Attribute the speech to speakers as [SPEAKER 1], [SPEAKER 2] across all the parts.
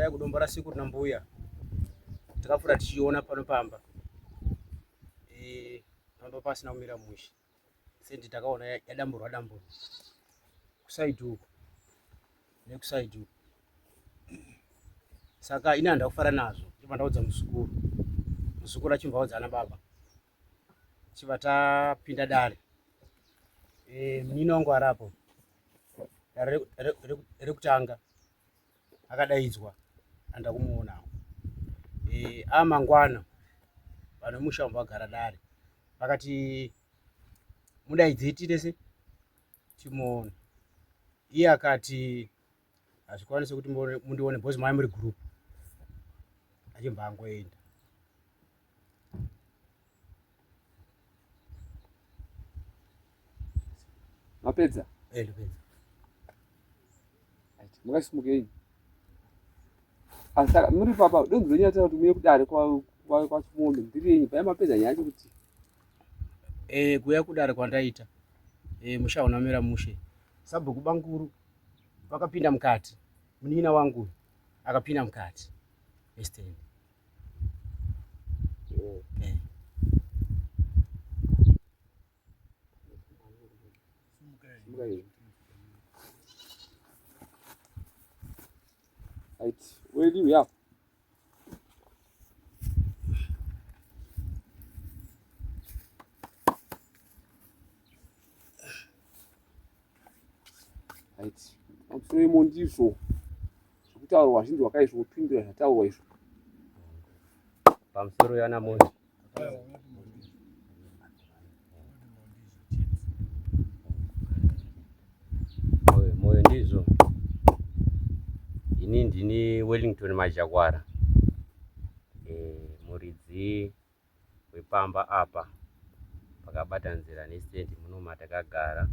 [SPEAKER 1] tadai kudombora siku rina mbuya takafura tichiona panopamba pamba pasina kumira mushe sendi takaona yadamburwa kusaidi uko nekusaidi uko saka ine handakufara nazvo chibva ndaudza muzukuru achimbaudza ana baba chibva tapinda dare munini wangu arapo dare rekutanga akadaidzwa anda kumuonawo amangwana vano musha vagara dare vakati mudaidzi tese timuona iye akati hazvikwanisi kuti mundione bhozi mai muri group achibva angoenda
[SPEAKER 2] mapedza
[SPEAKER 1] ndopedza
[SPEAKER 2] mukasimukei asaka muri papa donzo lenyu atira kuti muye kudare kwa chimombe ndiri yenyu pai mapedza nyaya kuti
[SPEAKER 1] kuya kudare kwandaita musha unamira mushe sabhuku banguru vakapinda mukati munina wangu akapinda mukati estendi
[SPEAKER 2] right where do you have right amusoro ndizvo zvokutaurwa zvinhu wakaizvo upindura zvataurwa izvo
[SPEAKER 1] pamusoro yanamundi moyo ndizvo ini ndini Wellington Majakwara muridzi wepamba apa pakabata nzira nestendi muno matakagara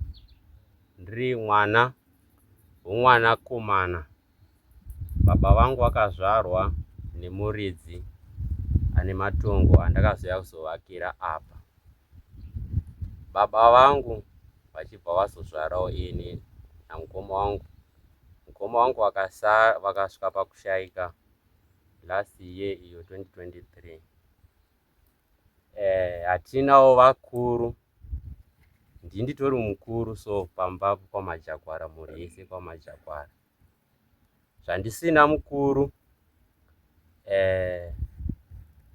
[SPEAKER 1] ndiri mwana womwana komana baba vangu vakazvarwa nemuridzi ane matongo andakazoya kuzovakira apa baba vangu vachibva vazozvarawo ini namukoma wangu vakasvika pakushaika last year iyo 2023 hatinawo vakuru nditori mukuru so pambapo kwamajakwara muri yese kwamajakwara zvandisina mukuru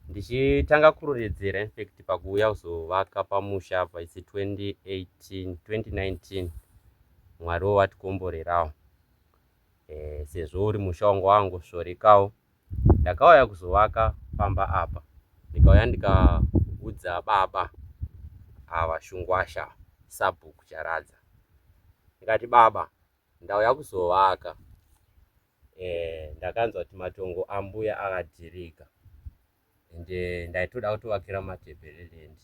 [SPEAKER 1] ndichitanga kuroredzera infact pakuuya kuzovaka pamusha apa isi 2019 mwari watikomborerawo sezvo uri musha wangu svorekawo ndakauya kuzovaka pamba apa ndikauya ndikaudza baba ava Shungwasha Sabhuku Charadza ndikati baba ndauya kuzovaka ndakanzwa kuti matongo ambuya akadhirika ende ndaitoda kutovakira matebheleland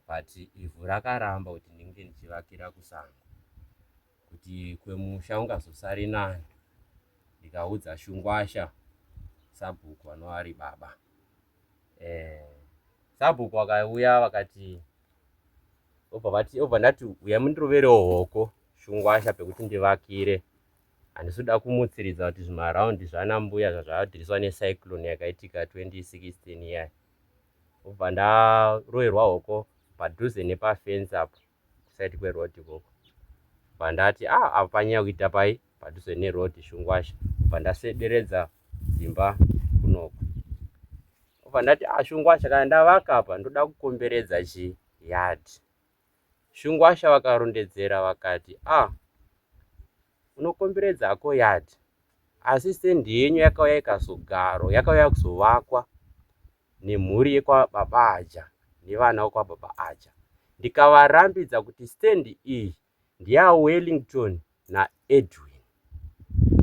[SPEAKER 1] but ivhu rakaramba kuti ndinge ndichivakira kusango kuti kwemusha ungazosari nani ndikaudza Shungwasha Sabhuku vanova vari baba Sabhuku vakauya vakati obva ndati uya mundiroverewo hoko Shungwasha pekuti ndivakire handisuda kumutsiridza kuti zvimaraundi zvanambuya zvazvadhiriswa necyclone yakaitika 2016 iya obva ndaroverwa hoko padhuze nepafensi apo kusaiti kwerodi koko obva ndati apa panyaya kuita pai padhuze nerodi Shungwasha obva ndasederedza dzimba kunoko obva ndati Shungwasha kana ndavaka apa ndoda kukomberedza chiyadhi Shungwasha vakarondedzera vakati unokomberedza ako yadhi asi stendi yenyu yakauya ikazogaro yakauya kuzovakwa nemhuri yekwababa Aja nevana vokwababa Aja ndikavarambidza kuti stendi iyi ndiyaWellington naEdwin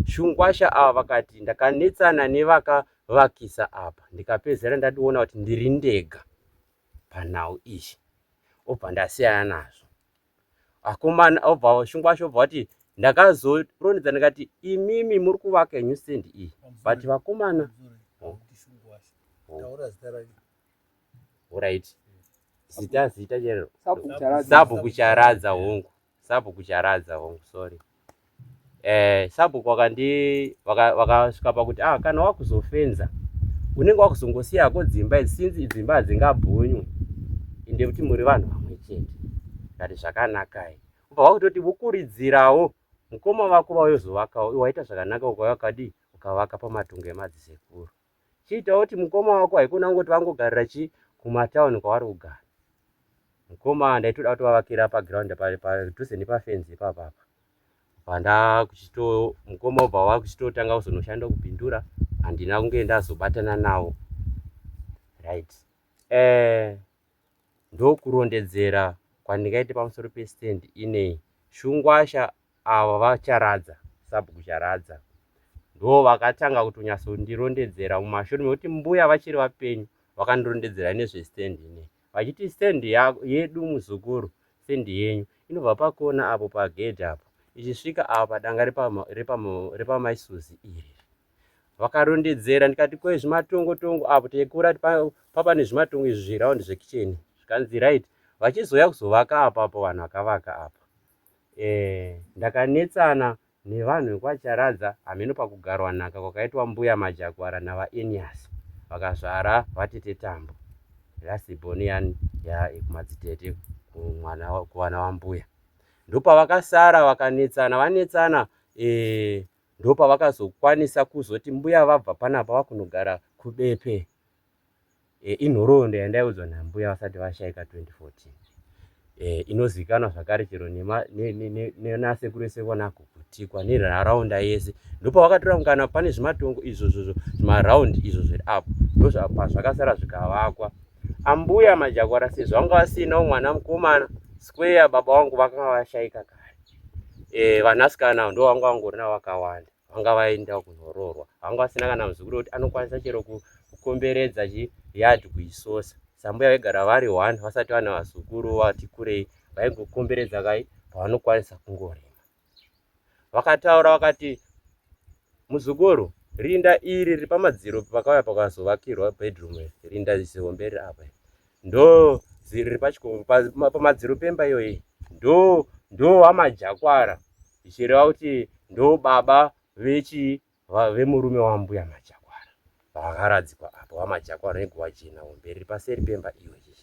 [SPEAKER 1] Shungwasha ava vakati ndakanetsana nevakavakisa apa ndikapedzera ndationa kuti ndiri ndega panhau iyi obva ndasiyana nazvo akomana obva Shungwasha obva kuti ndakazorondedza ndikati imimi muri kuvaka henyu stendi iyi but vakomana right zita chero Sabhuku Charadza hongu sorry Sabhuku wakasvika pakuti kana wakuzofenza unenge wakuzongosiya hako dzimba idzi, sinzi dzimba hadzingabhunywi ende kuti muri vanhu vamwe chete. Ngati zvakanakai ubva wakutoti vokuridzirawo mukoma vako vauzovakawo waita zvakanaka ukavaka pamatongo emadzisekuru. Chiitawo kuti mukoma wako haikona kungoti vangogarira kumatauni kwavari kugara. Mukoma ndaitoda kutovavakira paground padhuze nepafenzi ipapapa. Mukoma ubva wakuchitotanga kuzonoshanda kupindura, handina kunge ndazobatana nawo. Right. Ndokurondedzera kwandingaite pamusoro pestand ineyi. Shungwasha ava vacharadza, sabhuku charadza, ndo vakatanga kutonyasondirondedzera mumashure mekuti mbuya vachiri vapenyu vakandorondedzera nezvestand ineyi, vachiti stand yedu muzukuru, stand yenyu inobva pakona apo pagedhi apo ichisvika apa padanga repamaisuzi iri. Vakarondedzera, ndikati kwe zvimatongo apo teikura papa nezvimatongo izvi zviraundi zvekicheni zvikanzi right, vachizoya kuzovaka apapo vanhu vakavaka apa. Ndakanetsana nevanhu vekwacharadza, hameno pakugarwa nhaka kwakaitwa mbuya Majakwara navaEnias vakazvara vatete Tambo, rasibhoni yani kumadzitete kuvana vambuya. Ndopavakasara vakanetsana, vanetsana ndopavakazokwanisa kuzoti mbuya vabva panapa vakunogara kubepe, inhoroondo yandaiudzwa nambuya vasati vashaika 2014. Inozivikanwa zvakare chero nenasekuru vese vonako kutikwa nenharaunda yese. Ndopavakatora mukana pane zvimatongo izvozvo zvimaraundi izvo zviri apo ndopazvakasara zvikavakwa. Ambuya Majakwara sezvo vanga vasinawo mwana mukomana square, baba vangu vakanga vashaika kare. Vanasikana ndo vanga vangorina vakawanda, vanga vaenda kunhororwa, vanga vasina kana muzukuru kuti anokwanisa chero kukomberedza yadhi kuisosa. Sambuya vaigara vari 1 vasati vana vazukuru vati kurei, vaingokomberedza kai pavanokwanisa kungorima. Vakataura vakati, muzukuru, rinda iri riri pamadziro pakauya pakazovakirwa bedroom, rinda zihombe riri apa, ndo riri pamadziro pemba iyoyi, ndo vaMajakwara, zvichireva kuti ndo baba vemurume wambuya Majakwara vakaradzikwa apo, vaMajakwara neguva jena hombe riri paseri pemba iyoyi.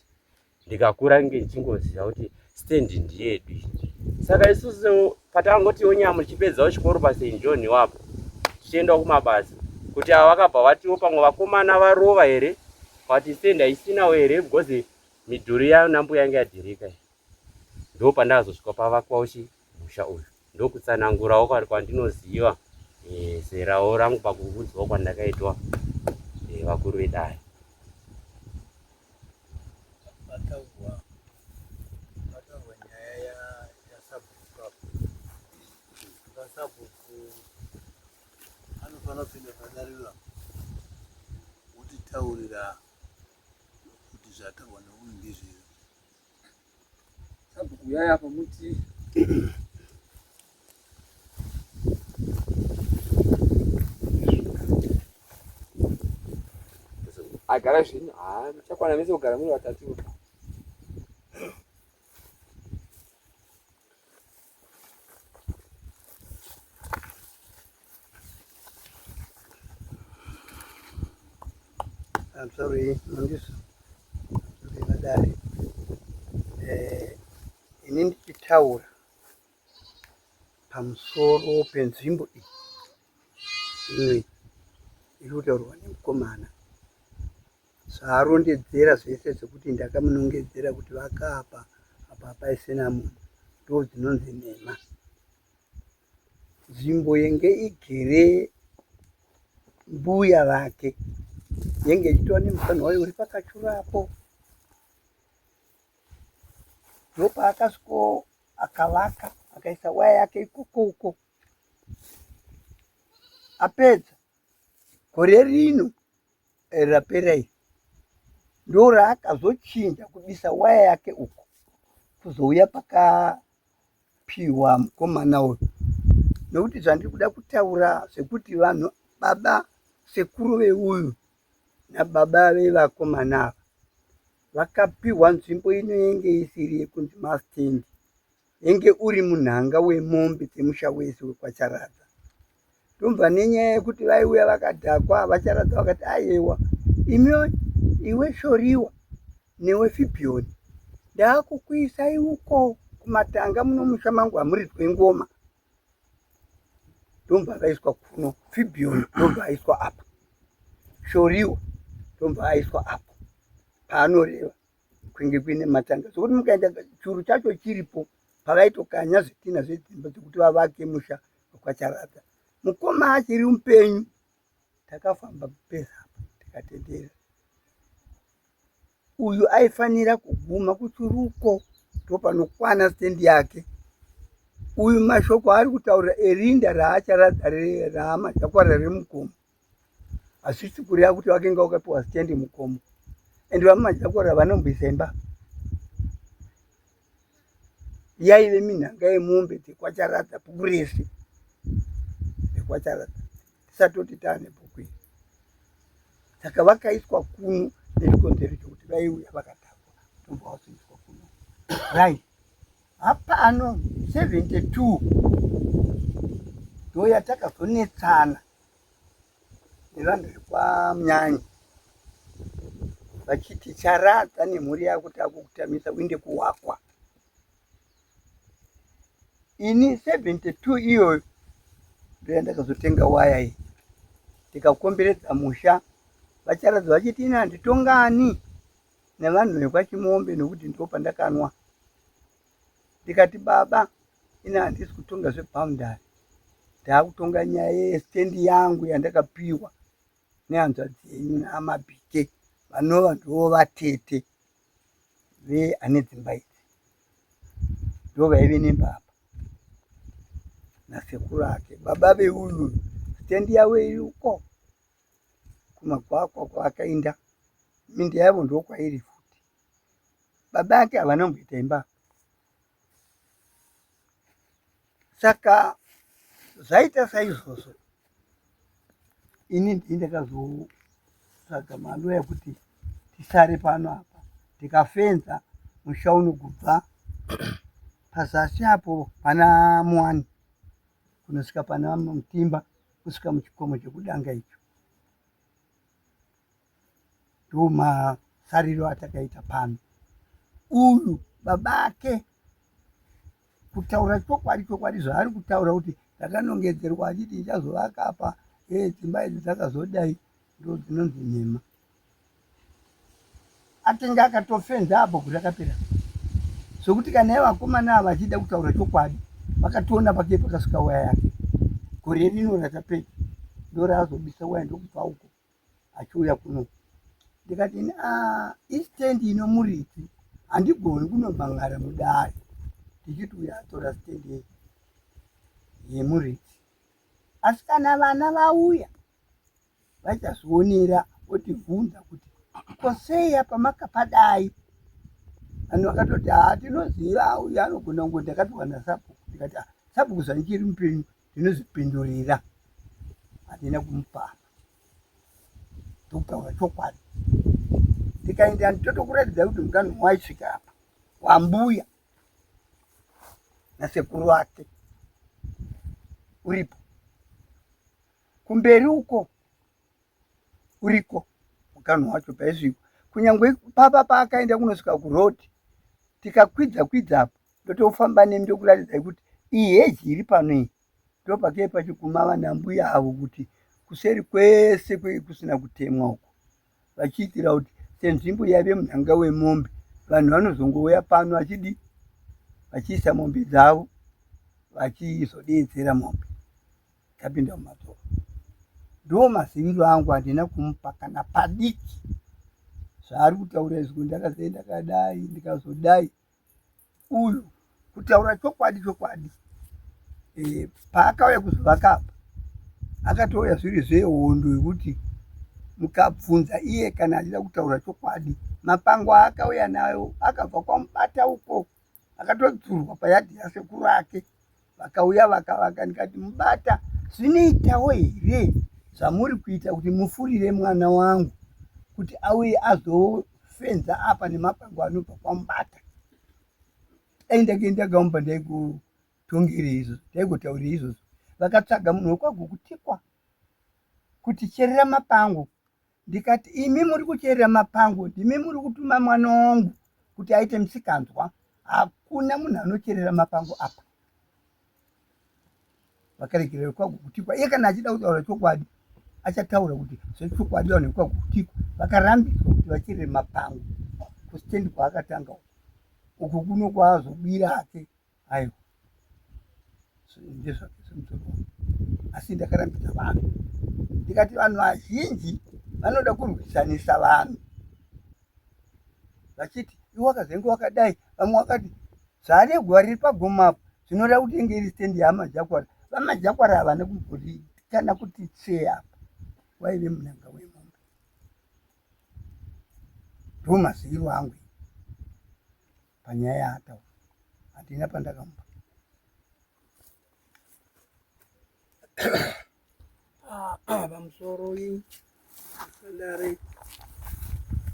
[SPEAKER 1] Ndikakura nge ndichingoziva kuti stand ndiyedu. Saka isusu patangotiwo nyamu tichipedzawo chikoro paSt John wapo tichienda kumabasa, kuti ava vakabva vatiwo pamwe vakomana varova here, vati stand haisinawo here because midhuri yanambuya yange yadhirika. Ndo pandakazosvika pavakwawo musha uyu, ndokutsanangurawo kwandinoziva zerawo rangu pakuudzwawo kwandakaitwa vakuru vedare.
[SPEAKER 3] Taurira kuti zvataurwa nemunhu ndizviri.
[SPEAKER 2] Sabhuku yaya pamuti agara zvino, muchakwana mese kugara muri vatatu.
[SPEAKER 3] I'm sorry, Mandiso. Madari. Inini ndichitaura pamusoro penzvimbo iyi iri kutaurwa nemukomana, zvaarondedzera zvese zvekuti ndakamunongedzera kuti vakapa apa hapaisina munhu, ndo dzinonzi nhema. Nzvimbo yenge igere mbuya vake yenge ichitova nemufanho wayo uri pakachurapo. Ndopaakasviko akavaka akaisa waya yake ikoko. Apedza gore rino rapera iri ndo raakazochinja kubisa waya yake uko kuzouya pakapiwa mukomana uyu. Nokuti zvandiri kuda kutaura zvekuti vanhu, baba sekuru veuyu nababa vevakomana ava vakapiwa nzvimbo inenge isiri yekunzi mastendi, enge uri munhanga wemombe dzemusha wese wekwaCharadza. Ndobva nenyaya yekuti vaiuya vakadhakwa vaCharadza vakati aiyewa iwe Shoriwa newe Fibhioni ndaakukuisai uko kumatanga muno musha mangu hamuridzwe ngoma. Ndobva vaiswa kuno, Fibhioni ndobva aiswa apa, Shoriwa ndobva aiswa apa paanoreva kunge kuine matanga, sokuti mukaenda churu chacho chiripo pavaitokanya zvitina zvedzimba dzekuti vavake musha wekwaCharadza. Mukoma achiri mupenyu takafamba kupeza apa tikatendera uyu aifanira kuguma kuchuruko ndopanokwana stendi yake. Uyu mashoko ari kutaura erinda raaCharadza raamajakwara remukomo hasisi kureva kuti wakenga wakapiwa stendi mukomo, ende vamamajakwara vanomboisa imba yaive minhanga yemombe dzekwaCharadza bhuku rese rekwaCharadza tisatoti taane bhuku iri. Saka vakaiswa kuno nechikonzero chokuti vaiuya vakatakwa ndobva vasimbiswa kuno. Right, hapano 72 ndo yatakazonetsana nevanhu vekwaMunyanyi vachiti Charadza nemhuri yako takukutamisa uinde kuwakwa. Ini 72 iyoyo ndo yandakazotenga waya iyi tikakomberedza musha, vaCharadza vachiti ina handitongani nevanhu vekwaChimombe nokuti ndo pandakanwa. Ndikati baba, ina handisi kutonga zvebhaundari, ndaakutonga nyaya yestendi yangu yandakapiwa nehanzvadzi yenyu naamabhike vanova ndo vatete veane dzimba idzi, ndo vaive nembaba nasekuru ake. Baba veuyu stendi yavo iri uko kumagwakwa kwavakaenda, minda yavo ndo kwairi futi. Baba ake havana kumboita imba. Saka zvaita saizvozvo ini ndii ndakazotsvaga mhando yekuti tisare pano apa tikafenza musha unogubva pazasi apo pana Muwani kunosvika pana Mutimba kusvika muchikomo chekudanga icho. Ndo masariro atakaita pano. Uyu baba ake kutaura chokwadi zvaari kutaura kuti ndakanongedzerwa achiti ichazovaka apa dzimba idzi dzakazodai ndo dzinonzi nhema. Atenge akatofenza apo kuti akapera sokuti kana vakomana ava vachida kutaura chokwadi vakatoona pake pakasvika waya yake gore rino ratapedza ndo raazobisa waya ndokubva uko achiuya kuno. Ndikati istendi inomuridzi handigoni kunomhangara mudare ndichiti uyo atora stendi yemuridzi, asi kana vana vauya vachazvionera votivhunza kuti kosei apa makapadai. Vanhu vakatoti tinoziva uyu anogona kungo ndakapihwa naSabhuku. Ndikati Sabhuku zvandichiri mupenyu ndinozvipindurira, handina kumupana ndokutaura chokwadi. Ndikaenda nditotokuratidza kuti mukanhu waisvika apa wambuya nasekuru wake uripo kumberi uko uriko mukanhu wacho paisvika kunyangwe papa paakaenda kunosvika kurodhi tikakwidza apo ndotofamba nemi ndokuratidza kuti iyi heji iri pano iyi ndo pakei pachiguma vanambuya avo kuti kuseri kwese kusina kutemwa uko vachiitira kuti senzvimbo yave munhanga wemombe vanhu vanozongouya pano vachidi vachiisa mombe dzavo vachizodedzera mombe tapinda mumatsoro. Ndo maziviro angu handina kumupa kana padiki zvaari kutaura izvo ndakazei ndakadai ndikazodai. Uyu kutaura chokwadi paakauya kuzovaka apa akatouya zviri zvehondo yekuti mukabvunza iye kana achida kutaura chokwadi mapango akauya nayo akabva kwamubata uko akatodzurwa payadhi yasekuru ake vakauya vakavaka. Ndikati Mubata, zvinoitawo here zvamuri kuita kuti mufurire mwana wangu kuti auye azofenza apa nemapango anobva kwamubata? ndagaumba ndaikutongere izvozvo ndaikutaurire izvozvo vakatsvaga munhu wekwagukutikwa kuti cherera mapango. Ndikati imi muri kucherera mapango, ndimi muri kutuma mwana wangu kuti aite musikanzwa. Hakuna munhu anocherera mapango apa. Vakaregerera kwagukutikwa. Iye kana achida kutaura chokwadi achataura kuti zvechokwadi vanhu vekwagukutikwa vakarambidzwa kuti vacherere mapango kusitendi kwaakatanga uku kuno kwaazobira hake. Aiwa, ndezvake semusoro wangu. Asi ndakarambidza vanhu ndikati vanhu vazhinji vanoda kurwisanisa vanhu vachiti iwe wakazenge wakadai. Vamwe wakati zvaregwa riri pagomapo zvinoda kutenge iri stendi yamajakwara. Vamajakwara havana kumbori kana kuti tsvee apa waive munanga wemombe. Ndo maziviro angu panyaya yaataura. Handina pandakamupa.
[SPEAKER 4] Pamusoro sadare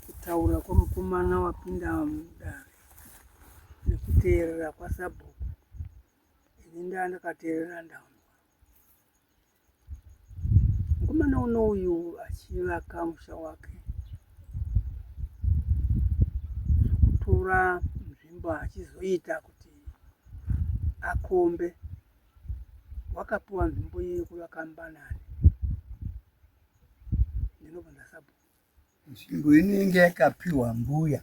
[SPEAKER 4] kutaura kwomukomana wapinda mudare nekuteerera kwaSabhuku. Ini ndandakateerera ndaunwa. Mukomana uyu achivaka musha wake kutora nzvimbo achizoita kuti akombe. Wakapiwa nzvimbo iyi kuvaka Mbanani. Ndinobva Sabhuku.
[SPEAKER 3] Nzvimbo inenge yakapiwa mbuya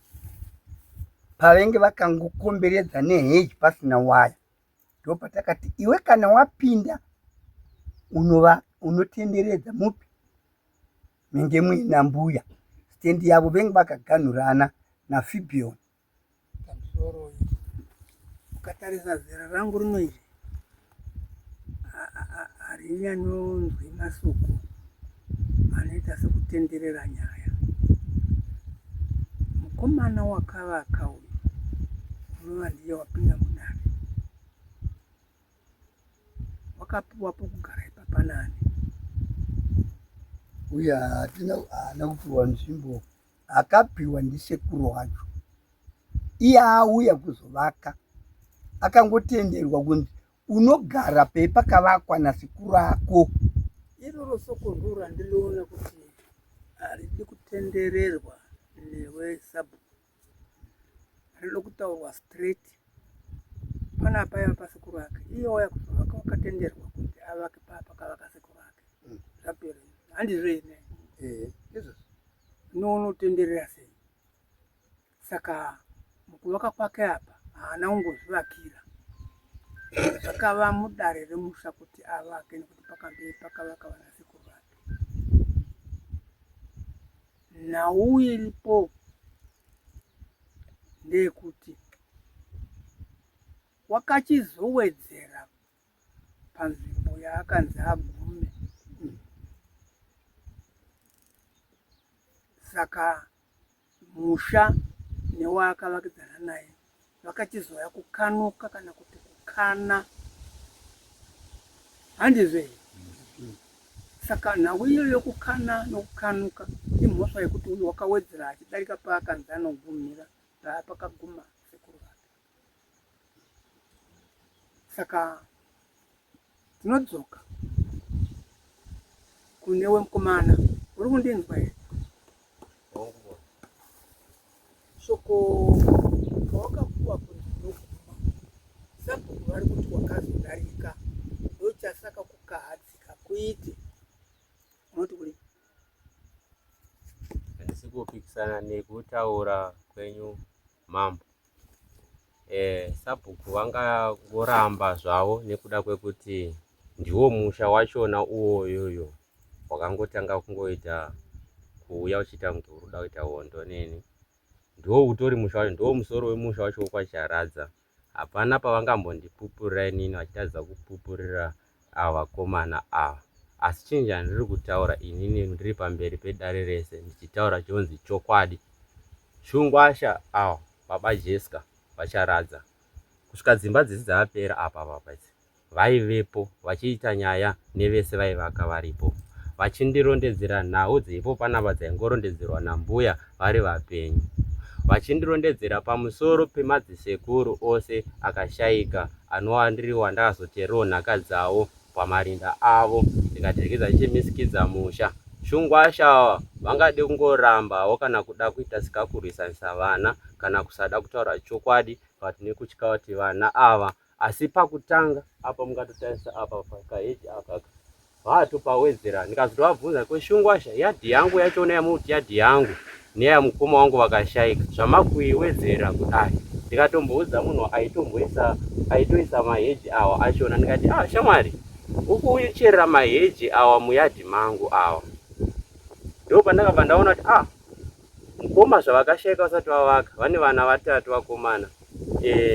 [SPEAKER 3] pavenge vakangokomberedza neheji pasina waya. Ndo patakati iwe kana wapinda unotenderedza mupi menge muina mbuya. Stendi yavo venge vakaganhurana naFibion.
[SPEAKER 4] Pamusoro ukatarisa zera rangu rino iri harinyanyonzwi masuku anoita sekutenderera nyaya. Mukomana wakavaka uyu unova ndiye wapinda mudare wakapiwa pokugara ipapanani.
[SPEAKER 3] Uya haana kupiwa nzvimbo, akapiwa ndisekuru wacho. Iye auya kuzovaka akangotenderwa kunzi unogara pei pakavakwa nasekuru ako.
[SPEAKER 4] Iroro soko ruru handiriona kuti haridi kutendererwa neweSabhuku. Haridi kutaurwa straight. Pana paya pasekuru ake. Iye wauya kuzovaka wakatenderwa kuti avake pakavaka sekuru ake. Zvapera. Handizvo ine.
[SPEAKER 3] Izvozvo.
[SPEAKER 4] Unotenderera sei? Saka mukuvaka kwake apa haana kungozvivakira. Zvakava mudare remusha kuti avake nekuti pakamberi pakavaka vanasekuru vake. Nhau iripo ndeyekuti wakachizowedzera panzvimbo yaakanzi agume. Saka musha newaakavakidzana naye vakachizoya kukanuka kana kuti kukana. Handizvo here? Saka nhau iyo yokukana nokukanuka imhosva yekuti uyu wakawedzera achidarika paakanzi anogumira paakaguma sekuru vake. Saka tinodzoka kunewe mukomana. Uri kundinzwa here? Shoko pawakapuwa kunzi noguma, Sabhuku vari kuti wakazodarika ndochasaka kukahadzika kuite. Unoti kuri?
[SPEAKER 1] Handisi kupikisana nekutaura kwenyu mambo. Sabhuku vangangoramba zvavo nekuda kwekuti ndiwo musha wachona uwoyoyo wakangotanga kungoita kuuya uchiita kunge uri kuda kuita hondo neni. Ndiwo utori musha wacho, ndiwo musoro wemusha wacho wokwacharadza. Hapana pavangambondipupurira inini vachitadza kupupurira ava vakomana ava. Asi chinhu chandiri kutaura inini ndiri pamberi pedare rese ndichitaura chonzi chokwadi. Shungwasha ava baba Jessica vacharadza. Kusvika dzimba dzisi dzavapera apa papatsi. Vaivepo vachiita nyaya nevese vaivaka varipo. Vachindirondedzera nhau dzaipo panapa dzaingorondedzerwa nambuya vari vapenyu. vachindirondedzera pamusoro pemadzisekuru ose akashaika anova ndiriwo ndakazoteerawo nhaka dzavo pamarinda avo, ndikadyiridza ndichimisikidza musha. Shungwasha vangade kungorambawo kana kuda kuita sikakurwisanisa vana kana kusada kutaura chokwadi kuti nekutya kuti vana ava. Asi pakutanga apa mungatotarisa apa pakaheji aka vaatopawedzera, ndikazotobvunza kweshungwasha yadhi yangu yachona yamuti yadhi yangu neya mukoma wangu vakashaika zvamakuiwedzera kudai. Ndikatomboudza munhu aitoisa maheji awa achona, ndikati shamwari ukucherera maheji awa muyadhi mangu awa. Ndo pandakabva ndaona kuti mukoma zvavakashaika vasati vavaka vane vana 3 vakomana.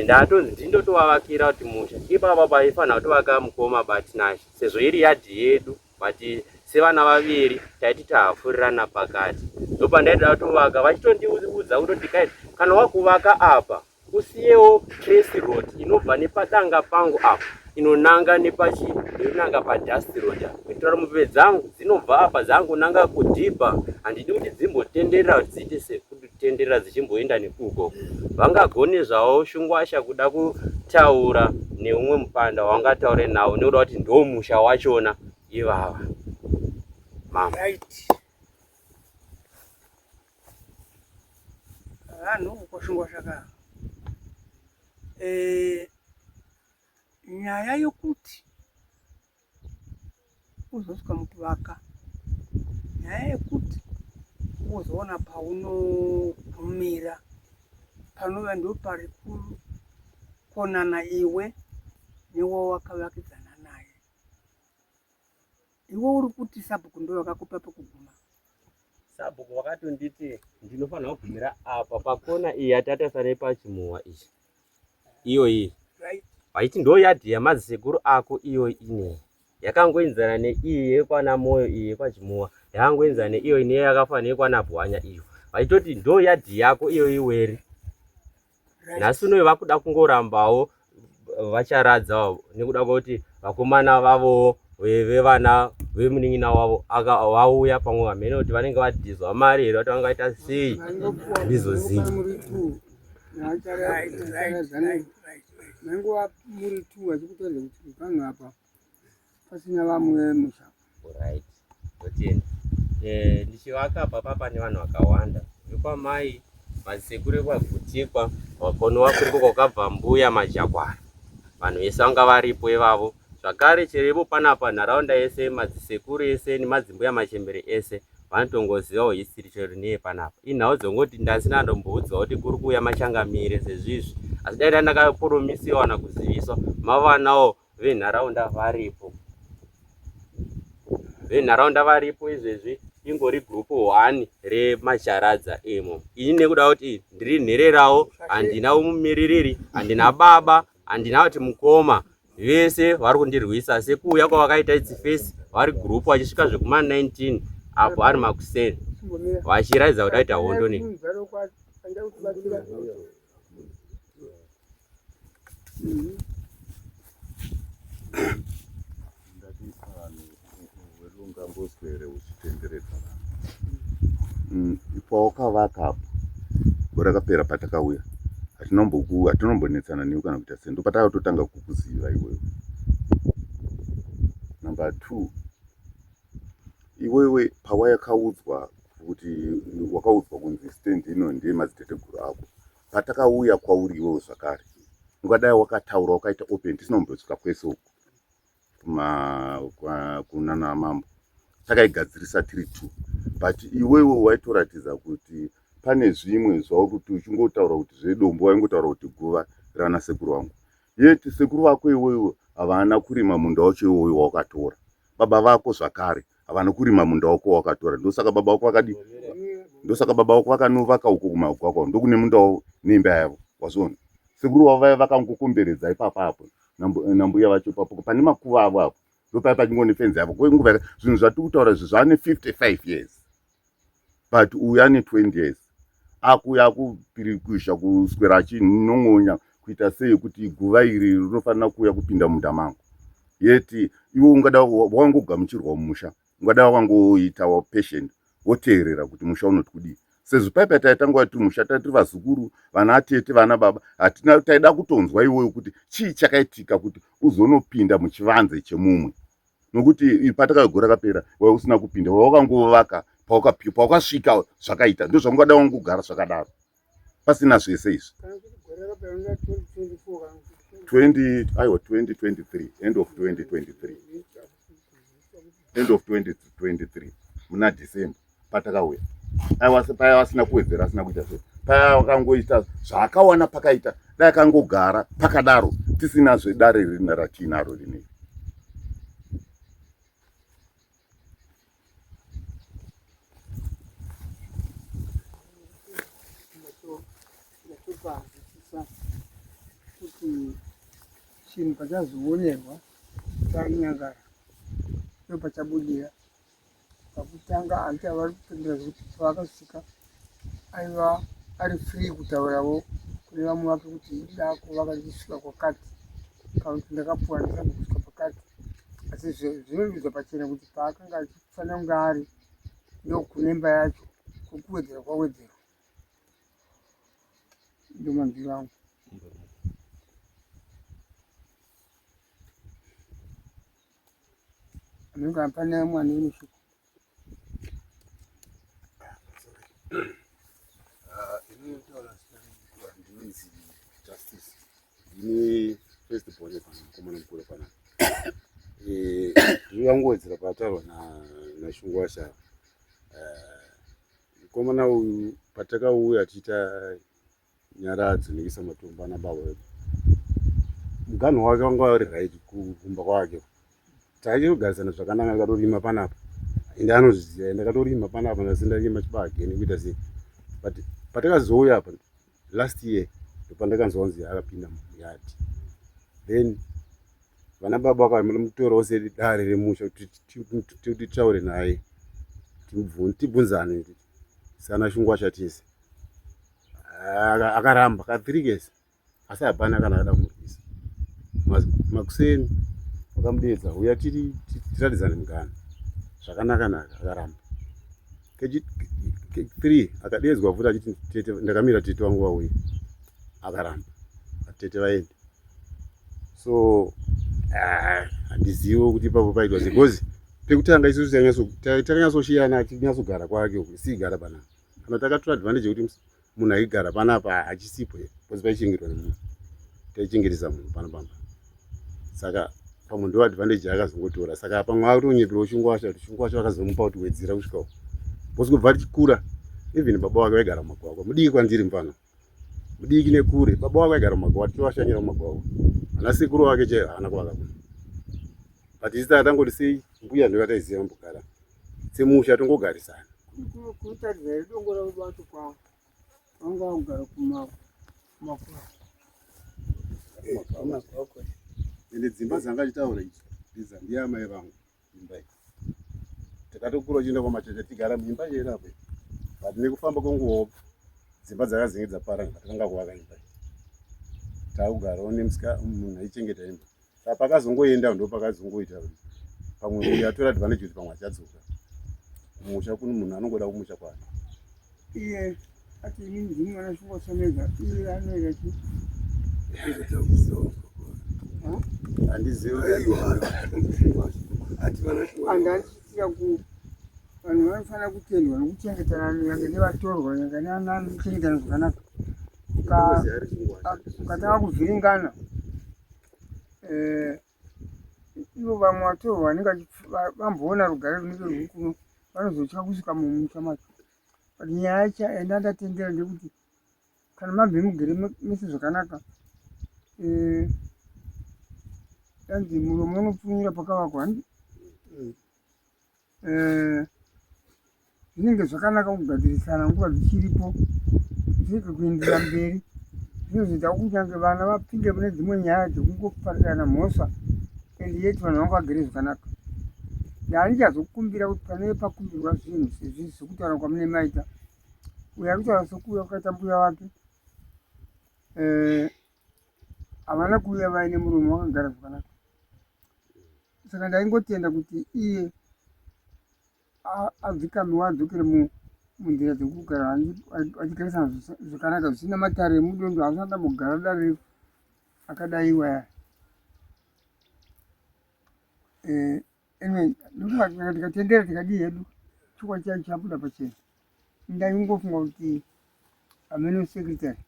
[SPEAKER 1] Ndatonzi ndindotovavakira kuti musha ipapa paifanira kutovaka mukoma batinashi sezvo iri yadhi yedu, but sevana 2 taiti tahapfurirana pakati. Ndo pandaida kutovaka vachitondiudza kutoti kana wakuvaka apa usiyewo trace road inobva nepadanga pangu apa inonanga inonanga padust road, kuitira mumveve dzangu dzinobva apa dzangonanga kudhibha. Handidi kuti dzimbotenderera kuti dziite sekutenderera dzichimboenda nekuko. Vangagone zvavo Shungwasha kuda kutaura neumwe mupanda wangataure nawo nekuda kuti ndo musha wachona ivava. Mama.
[SPEAKER 4] Right. Vanhu kwashungwasha ka. Nyaya yokuti uzosvika mukuvaka, nyaya yekuti uzoona paunogumira panova ndo pari kukonana iwe newo wakavakidzana naye. Iwe uri kuti Sabhuku ndo vakakupa pekuguma?
[SPEAKER 1] Sabhuku vakatonditi ndinofanira kugumira apa pakona iyi yatatarisana pachimuwa ichi. Iyo iyi vaiti ndo yadhi yamadzisekuru ako iyo ine yakangoenzana neiyi yekwana Moyo, iyi yekwachimuwa yakangoenzana neiyo ine yakafanana yekwana Bwanya iyo. Vaitoti ndo yadhi yako iyo iweri. Nhasi uno vakuda kungorambawo vacharadza nekuda kwekuti vakomana vavo vevana vemunin'ina wavo vauya pamwe vamene kuti vanenge vadhizwa mari here kuti vangaita sei ndizoziva.
[SPEAKER 5] Manguva muri 2 vachikutaridza kuti panhu apa pasina vamwe musha.
[SPEAKER 1] Alright. Ndotenda. Ndichivaka apa pane vanhu vakawanda. Vekwamai madzisekuru ekwaGutikwa, wakono kuri kwakabva mbuya Majakwara. Vanhu vese vanga varipo ivavo. Zvakare cherepo panapa nharaunda yese madzisekuru ese nemadzimbuya Machembere ese vanotongozivawo history chero neye panapa. Inhau dzongoti ndasina ndomboudzwa kuti kuri kuuya machangamire sezvizvi. Asi dai ndakapromisiwa na kuziviswa mavanawo venharaunda varipo. Venharaunda varipo izvezvi ingori group 1 remacharadza emo. Ini nekuda kuti ndiri nhererawo, handina umumiririri, handina baba, handina kuti mukoma. Vese vari kundirwisa sekuuya kwavakaita idzifesi vari group vachisvika zvekuma 19 apo ari makuseni vachiratidza kuti aita hondo ne
[SPEAKER 6] ngamboswere uchitenderedza pawakavaka apo gore rakapera patakauya hatinombonetsana newe kana kuita sei, ndo patakatotanga kukuziva iwewe. Number 2, iwewe pawakaudzwa kuti wakaudzwa kunzi stand ino ndiye madziteteguru ako, patakauya kwauri iwewe zvakare ungadai wakataura wakaita open, tisinombosvika kwese uku kunana mambo takaigadzirisa tiri 2, but iwewe waitoratidza kuti pane zvimwe zvauri kuti uchingotaura kuti zvedombo waingotaura kuti guva rana sekuru wangu. Yeti sekuru vako iwewe havana kurima munda wacho iwewe wakatora, baba vako zvakare havana kurima munda wako wakatora, ndosaka baba vako vakadi, ndosaka baba vako vakanovaka uko kumagwagwa ndokune munda wavo neimba yavo. Wazviona sekuru vavo vakangokomberedza ipapapo nambuya vacho ipapo pane makuva avo apo ndopai pachingone fenzi yavo kwenguva zvinhu zvatiri kutaura zvane 55 years but uya ne 20 years akuya akupirikwisha kuswera achinon'onya kuita sei kuti guva iri rinofanira kuuya kupinda munda mangu. Yeti iwe ungada wakangogamuchirwa mumusha, ungada wakangoitawo patient woteerera kuti musha unoti kudii. sezvo paipa taitangwa tiri musha tati vazukuru vana atete vana baba hatina taida kutonzwa iwoyo kuti chii chakaitika kuti uzonopinda muchivanze chemumwe, nokuti patakagora kapera wai usina kupinda wawakangovaka paukasvika zvakaita ndo zvamungada wangogara zvakadaro pasina zvese izvi. 2023 end of 2023 muna December patakauya paya vasina kuwedzera asina kuita zvese paya wakangoita zvaakawana pakaita dai akangogara pakadaro tisina zvedare rina ratinaro rinei.
[SPEAKER 5] kuti chinhu pachazoonerwa chanyagara ndo pachabudira pakutanga hanti avari kupindira kuti pavakasvika aiva ari free kutaurawo kune vamwe vake kuti idako vakandisvika kwakati kana kuti ndakapuwa ndisabu kusvika pakati, asi zvinovidzwa pachena kuti paakanga achifanira kunge ari ndo kunemba yacho kwekuwedzera kwawedzerwa. Ndo manziro angu. Anenge apana mwana unoshuka.
[SPEAKER 7] Inotaura ndinonzi Justice. Ndine first born mukomana mukuru pana. Zvangowedzera pataurwa naShungwasha. Mukomana uyu patakauya tiita nyara dzinokisa matombo ana baba vedu, muganhu wake wanga uri right kumba kwake. Taichigarisana zvakanaka, ndakatorima panapa ende anozviziva, ndakatorima panapa ndasindarima chibage nekuita sei, but patakazouya apa last year ndopandakanzwanzi akapinda muyadi, then vana baba vakamutorawo sedare remusha kuti titaure naye tibvunzane sana Shungwasha tese. Akaramba ka 3 years asi hapana kana akada kumurwisa. Makuseni wakamudedza uya tiratidzane mugana zvakanaka naka, akaramba. Kechi 3 akadedzwa futi achiti tete ndakamira tete wangu wauya, akaramba tete vaende. So handizivo kuti ipapo paitwa sei, because pekutanga isusu takanyasoshiyana tinyatsogara kwake sigara panapa, kana takatora advantage yekuti munhu aigara panapa achisipo because paichengetwa nemunhu, taichengetesa munhu panapa. Saka pamwe ndo advantage yaakazongotora. Saka pamwe akutonyeperwa Shungwasha kuti Shungwasha vakazomupa kuti wedzera kusvika uko, because kubva tichikura even baba wake vaigara mumagwagwa, mudiki kwandiri mfano, mudiki nekure baba wake vaigara mumagwagwa, tichivashanyira mumagwagwa. Ana sekuru wake chaivo haana kuvakakuna, but isi atangoti sei mbuya ndovataisiya mbogara semusha tongogarisana.
[SPEAKER 5] Kunotaridza here dongo ravo vacho kwavo vanga vakugara kumakura
[SPEAKER 7] ende dzimba dzanga achitaura idzi ndidzandiamai vangu imba iyi. Takatokura uchienda kwamacheche tigara muimba yeirapo, but nekufamba kwenguva dzimba dzakazinge dzaparara patakanga kuvaka imba iyi, takugarawo munhu aichengeta imba. Saka pakazongoenda ndo pakazongoita kuti pamwe uyu atora advantage kuti pamwe achadzoka kumusha, kuno munhu anongoda kumusha kwake.
[SPEAKER 5] iye ati inini ndini mwana Shungwasha mega, iye anoita chi
[SPEAKER 7] handizivi
[SPEAKER 5] andandiitira ku vanhu vanofanira kutendwa nokuchengetana nyange nevatorwa nyange neanani kuchengetana zvakanaka. Ukatanga kuvhiringana ivo vamwe vatorwa vanenge vamboona rugare runenge rwuri kuno vanozotya kusvika mumusha macho. But nyaya yacho yandatendera ndekuti kana mabve mugere mese zvakanaka, yanzi muromo unopfunyira pakavakwa, zvinenge zvakanaka kugadzirisana nguva dzichiripo, zvirege kuenderera mberi. Zvinozoita kunyange vana vapinde mune dzimwe nyaya dzekungoparirana mhosva, endi yeti vanhu vanga vagere zvakanaka. Handichazokumbira kuti pane pakumbirwa zvinhu sezvizvi zvokutaura kwamune maita, uyo akutaura sokuuya kwakaita mbuya wake, havana kuuya vaine muromo wakagara zvakanaka. Saka ndaingotenda kuti iye adzikamiwa adzokere munzira dzekugara achigarisana zvakanaka zvisina matare emudondo asada kugara dare akadaiwa anyway tikatendera tikadii hedu chikwa chacho chabuda pachena ndaingofunga kuti ameno secretary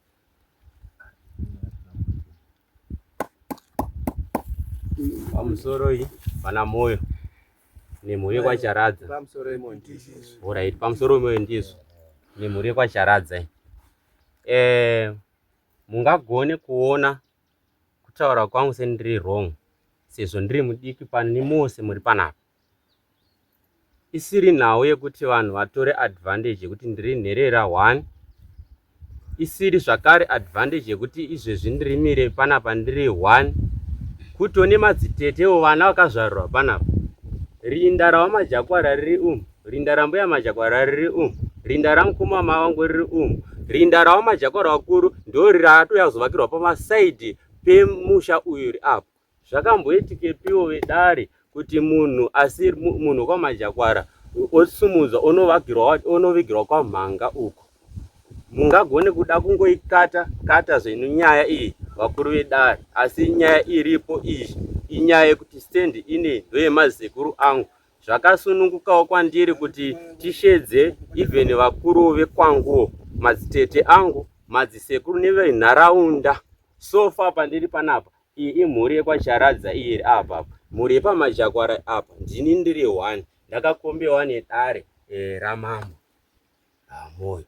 [SPEAKER 1] pamusoro iyi pana moyo nemhuri yekwacharadza alright pamusoro moyo ndizvo nemhuri yekwacharadza mungagone kuona kutaura kwangu sendiri wrong sezvo ndiri mudiki pano nemose muri panapa isiri nhau yekuti vanhu vatore advantage yekuti ndiri nherera 1 isiri zvakare advantage yekuti izvezvi ndirimire panapa ndiri 1 kutone madzitetewo vana vakazvarwa panapa rinda rawamajakwara riri umu rinda rambuya majakwara riri umu rinda ramukomama wangu riri umu rinda rawamajakwara wakuru ndo riratoya kuzovakirwa pamasaidhi pemusha uyu ri apo zvakamboitikepiwo vedare kuti munhu asiri munhu kwamajakwara osumudzwa onovigirwa kwamhanga uko mungagone kuda kungoikata zvenu nyaya iyi vakuru vedare asi nyaya iripo izvi inyaya yekuti stendi ine ndoyemazekuru angu zvakasunungukawo kwandiri kuti tishedze even vakuru vekwanguwo madzitete angu madzisekuru nevenharaunda sofa pandiri panapa iyi imhuri yekwacharadza iyi iri apa mhuri yepamajakwara apa ndini ndiri 1 ndakakombewa nedare ramambo moyo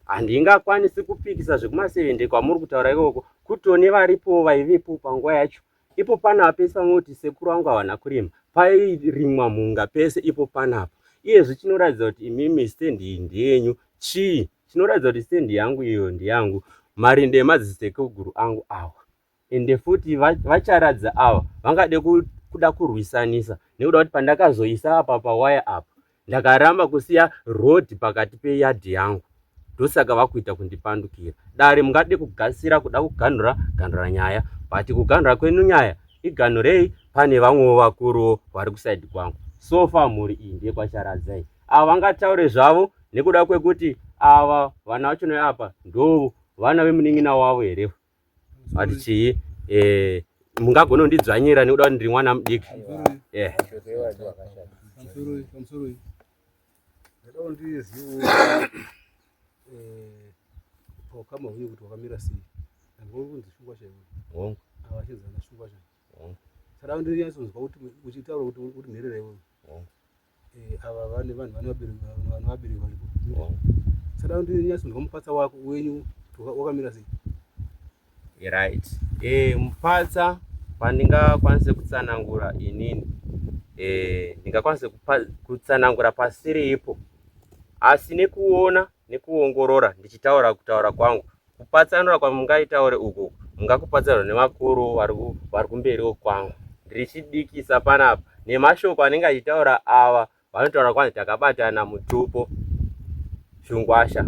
[SPEAKER 1] handingakwanisi kupikisa zvekuma70 kwamuri kutaura ikoko kutone varipo vaivepo panguva yacho ipo panapa pese vanoti sekuru vangu havana kurima pairimwa mhunga pese ipo panapa iyezvi chinoratidza kuti imimi stendi iyi ndeyenyu chii chinoratidza kuti stendi yangu iyo ndiyangu marinde emadzisekuru angu awa ende futi vacharadza ava vangade kuda kurwisanisa nekuda kuti pandakazoisa apa pawaya apa ndakaramba kusiya road pakati peyadhi yangu ndosaka vakuita kundipandukira dare mungade kugasira kuda kuganhura nyaya but kuganhura kwenu nyaya iganhurei pane vamwewo vakuruwo vari kusaidi kwangu sofa mhuri iyi ndeyekwacharadza ava vangataure zvavo nekuda kwekuti ava vana vachono apa ndo vana vemunin'ina wavo here ati chii mungagona kundidzvanyira nekuda kuti ndiri mwana mudiki
[SPEAKER 7] wakama huyu kuti wakamira sei ndangori kunzi shungwa chaiwo avachizana shungwa chaiwo saka ndinyatsonzwa kuti uchitaura kuti nherera iwewe ava vane vanhu vabereki varipo saka ndinyatsonzwa mupatsa wako wenyu wakamira sei
[SPEAKER 1] right mupatsa pandingakwanise kutsanangura inini ndingakwanise kutsanangura pasiri ipo asi nekuona nekuongorora ndichitaura kutaura kwangu kupatsanura kwamungaitaure uku mungakupatsanura nemakuru vari kumberiwo kwangu ndichidikisa panapa nemashoko anenge achitaura ava vanotaura kwanzi takabatana mutupo shungwasha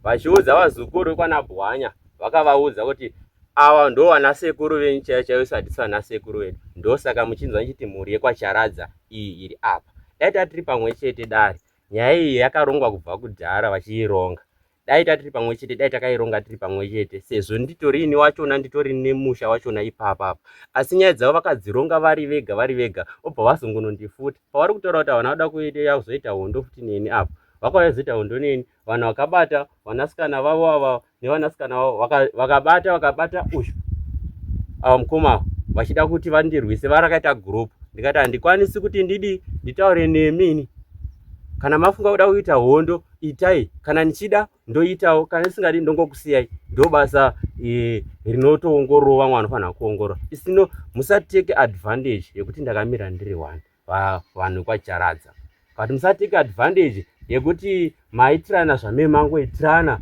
[SPEAKER 1] vachiudza vazukuru kwanabhwanya vakavaudza kuti ava ndo vanasekuru venyu chaivo chaivo sadisi vanasekuru vedu ndosaka muchinzwa nchiti mhuri yekwacharadza iyi iri apa dai tatiri pamwe chete dare nyaya iyi yakarongwa kubva kudhara vachiironga dai tatiri pamwe chete dai takaironga tiri pamwe chete sezvo nditoriini wachona nditori nemusha wachona ipapa asi nyaya dzavo vakadzironga vari vega obva vazongonondifuta pavari kutaura kuti havana kuda kuita kuzoita hondo futi neni apa vakauyazoita hondo neni vanhu vakabata vanasikana vavo ava nevanasikana vavo vakabata ushu ava mukoma vachida kuti vandirwise varakaita gurupu ndikati handikwanisi kuti nditaure nemini kana mafunga kuda kuita hondo itai kana nichida ndoitawo kana nisingadi ndongokusiyai ndo basa rinotoongorora vamwe vanofanira kuongorora isino musateke advantage yekuti ndakamira ndiri 1 vanhu kwacharadza kuti musateke advantage yekuti maitirana zvamemangoitirana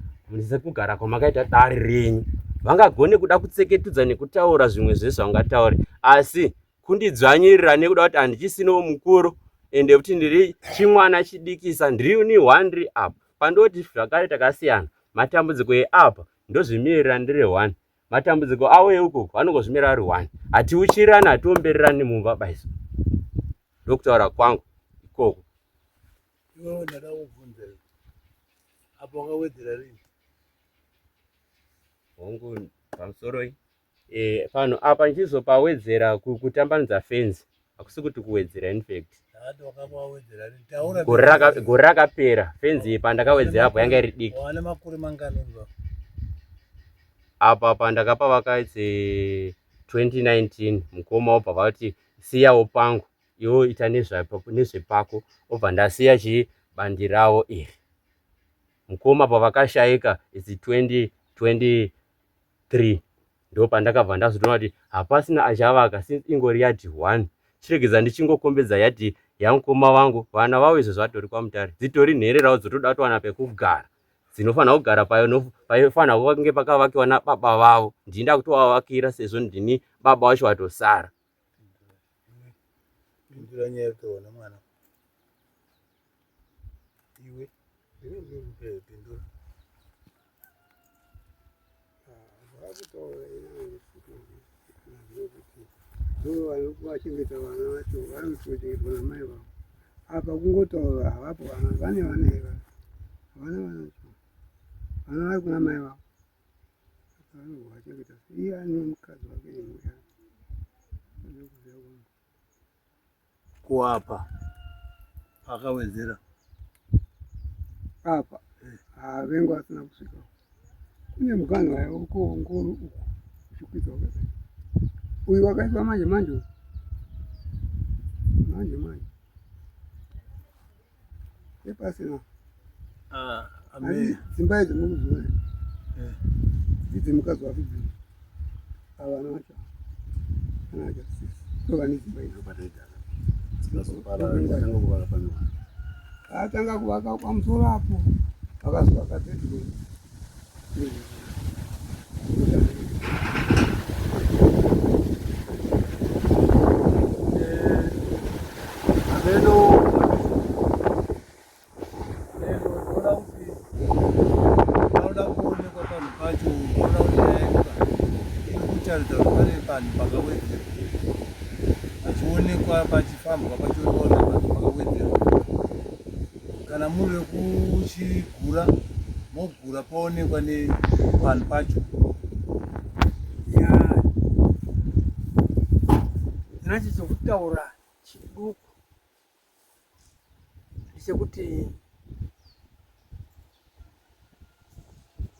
[SPEAKER 1] sekugara kwamakaita dare renyu vangagone kuda kutseketudza nekutaura zvimwe zvezvavangataure asi kundidzvanyirira nekuda kuti handichisinowo mukuru ende kuti ndiri chimwana chidikisa ndiri 1 ndiri apa pandoti zvakare takasiyana matambudziko eapa ndozvimirira ndiri 1 matambudziko avo euko vanongozvimirira ari 1 hatiuchirana hatiombererani mumba baiso ndokutaura kwangu ikoko
[SPEAKER 7] iwewe ndada kubvunza
[SPEAKER 8] Apo wakawedzera rini?
[SPEAKER 1] hongu pamusoro pano apa ndichizopawedzera kutambanudza fenzi, hakusi kuti kuwedzera infact.
[SPEAKER 8] Ndakati wakawedzera rini? Taura
[SPEAKER 1] gore rakapera fenzi iyi pandakawedzera apo yanga iri diki.
[SPEAKER 8] wane makore mangani uri papo?
[SPEAKER 1] Apa pandakapa vakaitse 2019 mukoma obva vati siyawo pangu iwo ita nezvepako, obva ndasiya chibandirawo iri. Mukoma pavakashayika isi 2023 ndo pandakabva ndazotona kuti hapasina achavaka since ingori yadhi 1 chiregedza ndichingokombedza yadhi yamukoma vangu. Vana vavo izvo zvatori kwamutare, dzitori nhererawo dzotoda kutowana pekugara, dzinofanira kugara paifanira kunge pakavakiwa nababa vavo. Ndinda kutovavakira sezvo ndini baba vacho vatosara.
[SPEAKER 8] Pindura nyaya yekutoona mwana iwe pindura.
[SPEAKER 5] Vachengeta vana vacho varikutochengetwa namai vavo. Apa kungotaura havapo vana vane vana ivava havana vana vana vari kuna mai vavo vachengeta iye ane mukadzi wake nemuya
[SPEAKER 8] Kuapa pakawedzera
[SPEAKER 5] apa vengu asina kusvika kune muganhu waioko ngoro uku uchikwidza wakadai uyu wakaiswa manje manje epasina dzimba idzi mukuziona idzi mukadzi wafibviri avana vacho ana achasisi tova nedzimba atanga kuvaka pamusoro apo vakazovaka bedroom
[SPEAKER 8] achionekwa pachifambwa pachionekwa pakawedzera. Kana muri wekuchigura mogura paonekwa nepanhu pacho.
[SPEAKER 4] ndinachizokutaura chiduku ndechekuti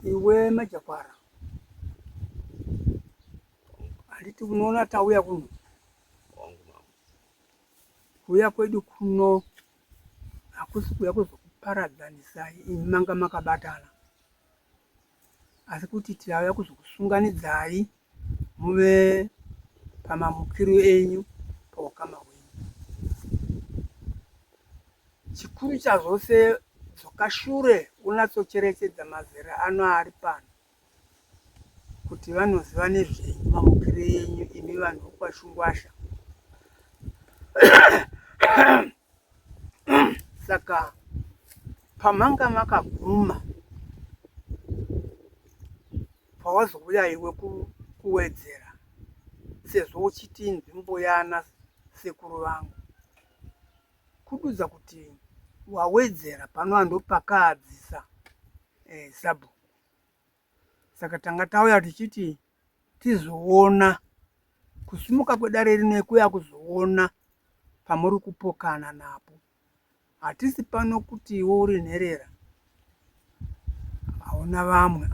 [SPEAKER 4] iwe majakwara handiti unoona tauya kuno kuuya kwedu kuno hakusi kuuya kuzokuparadzanisai imi manga makabatana, asi kuti tauya kuzokusunganidzai muve pamamukiro enyu paukama hwenyu. Chikuru chazvose zvakashure unatsocherechedza mazera ano ari pano kuti vanoziva nezvenyu mamukiro enyu imi vanhu vokwashungwasha. Saka pamanga makaguma pawazouya iwe kuwedzera sezvo uchiti nzvimbo yana sekuru vangu kududza kuti wawedzera pano ando pakaadzisa sabhuku. Saka tanga tauya tichiti tizoona kusumuka kwedare rino kuya kuzoona pamuri kupokana napo. Hatisi pano kuti iwe uri nherera hauna vamwe,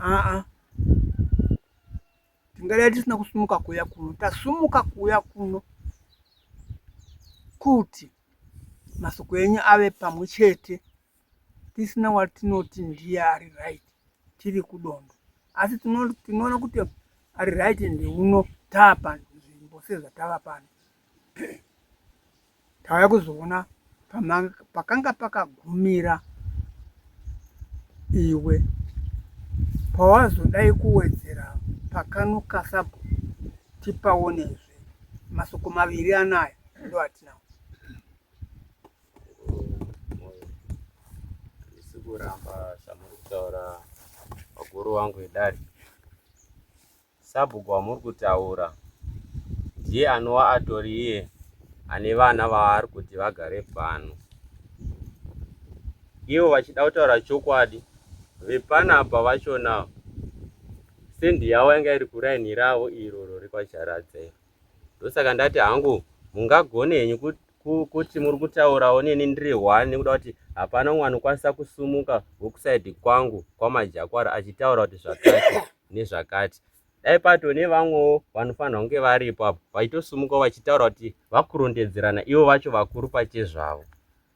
[SPEAKER 4] tingadai tisina kusumuka kuya kuno. Tasumuka kuya kuno kuti masoko enyu ave pamwe chete, tisina watinoti ndiye ari right tiri kudondo, asi tinoona kuti ari right ndeuno taapa nzvimbo sezvatava pano. Tauya kuzoona pakanga pakagumira iwe pawazodai kuwedzera pakanuka sabhuku tipaonezve. Masoko maviri anaya ndo atinawo.
[SPEAKER 1] Handisi kuramba zvamuri kutaura maguru wangu edare. Sabhuku wamuri kutaura ndiye anova atori iye ane vana vaari kuti vagare pano. Ivo vachida kutaura chokwadi vepanapa vachona sendi yavo yanga iri kuraini ravo iroro rekwacharadza. Ndosaka ndati hangu mungagonenyi kuti muri kutaurawo neni ndiri 1 nekuda kuti hapana umwe anokwanisa kusumuka wekusaidhi kwangu kwamajakwara achitaura kuti zvakati nezvakati. Dai pato nevamwewo vanofanira kunge varipo apo vaitosumukawo vachitaura kuti vakurondedzerana ivo vacho vakuru pachezvavo.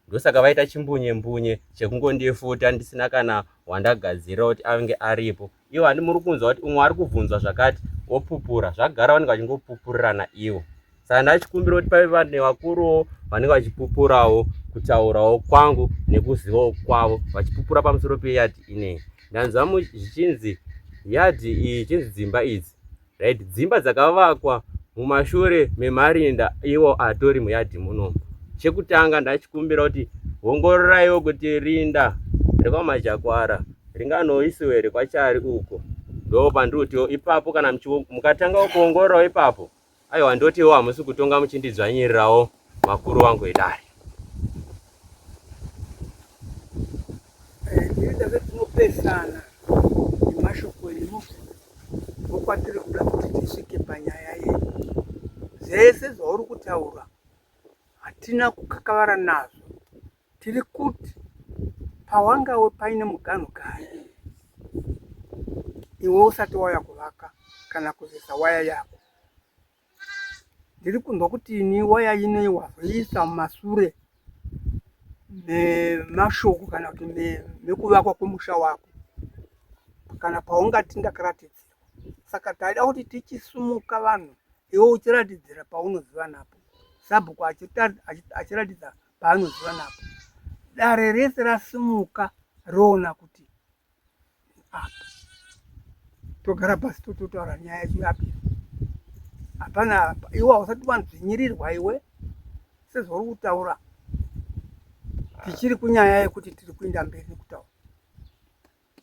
[SPEAKER 1] Ndosaka vaita chimbunye chekungondifuta ndisina kana wandagadzira kuti ange aripo. Ivo handi muri kunzwa kuti umwe ari kubvunzwa zvakati opupura, zvagara vanenge vachingopupurirana ivo. Saka ndachikumbira kuti paive vanhu nevakuruwo vanenge vachipupurawo kutaurawo kwangu nekuzivawo kwavo vachipupura pamusoro peyadhi ineyi. Ndanzwa zvichinzi yadhi iyi chinzi dzimba idzi, right? Dzimba dzakavakwa mumashure memarinda iwo atori muyadhi munomu. Chekutanga ndachikumbira kuti ongororaiwo kuti rinda rekwamajakwara ringanoisiwe here kwachari uko. Ndo pandinotiwo ipapo kana mukatanga kuongororawo ipapo, aiwa ndotiwo hamusi kutonga muchindidzvanyirirawo makuru wangu edare.
[SPEAKER 4] Ndinoda vetinopesana nemashoko enyu vokwatiri kuda kuti tisvike panyaya yedu. Zvese zvauri kutaura hatina kukakavara nazvo. Tiri kuti pawangawe paine muganhukari iwe usati waya kuvaka kana kuzisa waya yako, ndiri kunzwa kuti ini waya inei wazoisa mumasure memashoko kana kuti mekuvakwa kwemusha wako kana paungati ndakaratidzirwa. Saka taida kuti tichisumuka vanhu, iwe uchiratidzira paunoziva napo, sabhuku achiratidza paanoziva napo. Dare rese rasimuka roona kuti apa togara pasi tototaura nyaya yacho yapira. Hapana, iwe hausati wanzvinyirirwa iwe sezvauri kutaura. Tichiri kunyaya yekuti tiri kuenda mberi nekutaura.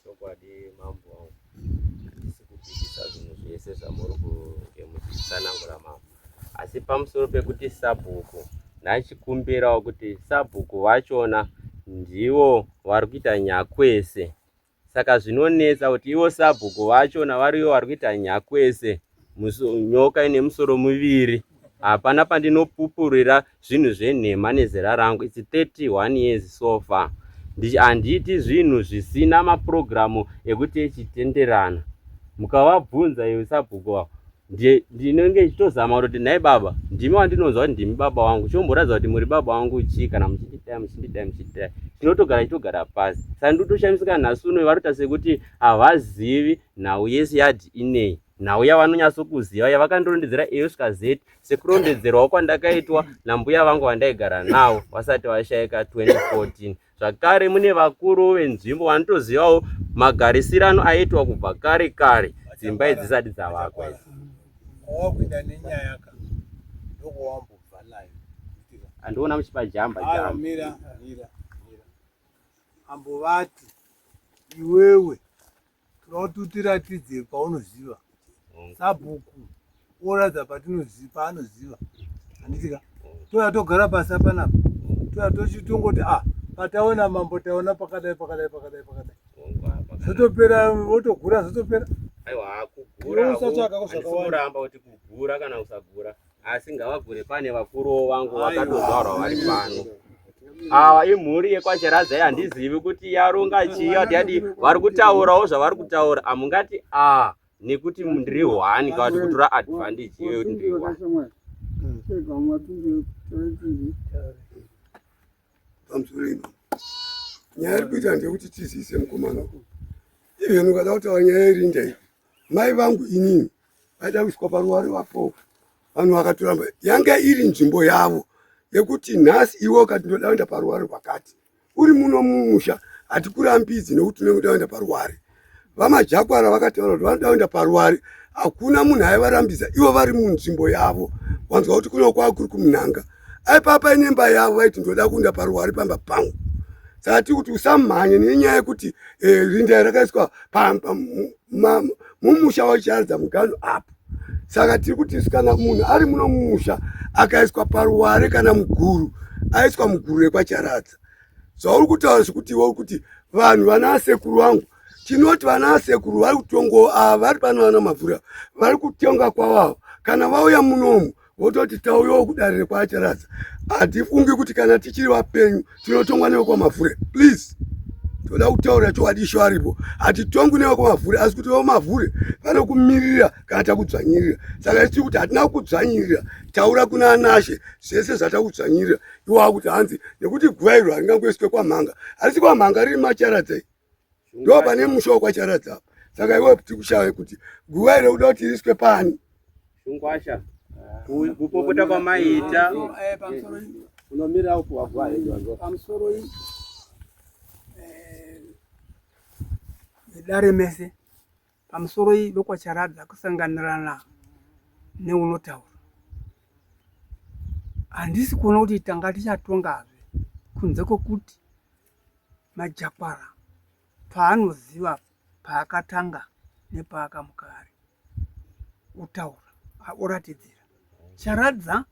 [SPEAKER 1] Chokwadi mambo wangu, handisi kupikisa zvinhu zvese zvamuri kunge muchitsanangura mambo. Asi pamusoro pekuti sabhuku, ndachikumbirawo kuti sabhuku vachona ndivo vari kuita nyakwese. Saka zvinonetsa kuti ivo sabhuku vachona varivo vari kuita nyakwese, nyoka ine musoro miviri. Hapana pandinopupurira zvinhu zvenhema nezera rangu. It's 31 years so far. Handiti zvinhu zvisina mapurogiramu ekuti echitenderana. Mukavabvunza iwe sabhuku wavo, ndinenge ndichitozama kuti nhai baba, ndimi wandinonzwa kuti ndimi baba wangu. Chomboratidza kuti muri baba wangu chii kana muchindidai. Tinotogara pasi. Saka ndotoshamisa nhasi uno vari kuita sekuti havazivi nhau yese yadhi ineyi. Nhau yavanonyatsokuziva yavakandorondedzera eyosvika zeti sekurondedzerwawo kwandakaitwa nambuya vangu vandaigara navo vasati vashayika 2014. Zvakare mune vakuru venzvimbo vanotozivawo magarisirano aitwa kubva kare kare dzimba idzi dzisati dzavakwa idzi.
[SPEAKER 8] Wakuenda nenyaya ka ndoko wambobva nayo.
[SPEAKER 1] Andiona muchipa jamba.
[SPEAKER 8] Mira. Ambovati iwewe tinotiratidze paunoziva. Sabhuku oradza paanoziva. Handitika toya togara pasi panapa toya tochitongoti pataona mambo taona pakadai. Zotopera votogura zotopera.
[SPEAKER 1] Aiwa kugura kuti kugura kana kusagura, asi ngavagure pane vakuruwo vangu vakatozvarwa vari pano. Ava imhuri yekwachiradzai, handizivi kuti yaronga chii yadhi vari kutaurawo zvavari kutaura. Amungati nekuti ndiri 1 kana kuti kutora advantage iwe kuti ndiri 1.
[SPEAKER 9] Pamusoro ino nyaya iri kuita ndekuti tizise mukomana ivheni ukada kutaura nyaya yerinda iyi. Mai vangu inini vaida kuiswa paruware vapo, vanhu vakatoramba yanga iri nzvimbo yavo yekuti nhasi iwe ukati ndoda kuenda paruware rwakati uri muno mumusha hatikurambidzi nekuti unoda kuenda paruware. Vamajakwara vakataura kuti vanoda kuenda paruware, hakuna munhu aivarambidza, ivo vari munzvimbo yavo. Wanzwa kuti kuno kwava kuri kumunhanga aipapa inemba yavo vaiti ndoda kuenda paruware pamba pangu. Saka tiri kuti usamhanye nenyaya yekuti rinda rakaiswa mumusha wachicharadza mugano apo. Saka tiri kuti kana munhu ari muno mumusha akaiswa paruware kana muguru, aiswa muguru rekwacharadza. Zvauri kutaura zvekuti iwe kuti vanhu vana sekuru vangu chinoti vana sekuru vari kutongo vari pano vana mavhura vari kutonga kwavavo kana vauya munomu vototi tauyawo kudarire kwaacharadza. Hatifungi kuti kana tichiri vapenyu tinotongwa nevekwamavhure. Please, toda kutaura chokwadi aripo. Hatitongwi nevekwamavhure asi kuti vemavhure vano kumirira kana takudzvanyirira. Saka isi kuti hatina kudzvanyirira, taura kuna Anashe zvese zvatakudzvanyirira. Iwo akuti hanzi nekuti guva iro haringangoiswe kwamhanga, asi kwamhanga riri macharadza ndo pane musha wekwacharadza apa. Saka iwe tiri kushaya kuti guva iro kuda kuti riiswe pani.
[SPEAKER 1] Shungwasha kupopota kwamaita
[SPEAKER 2] unomira upo wagwa
[SPEAKER 4] pamusoro dare mese pamusoro lokwacharadza kusanganirana neunotaura. Handisi kuona kuti tanga tichatongazve kunze kwokuti majakwara paanoziva paakatanga nepaakamukari utaura oratidzira. Charadza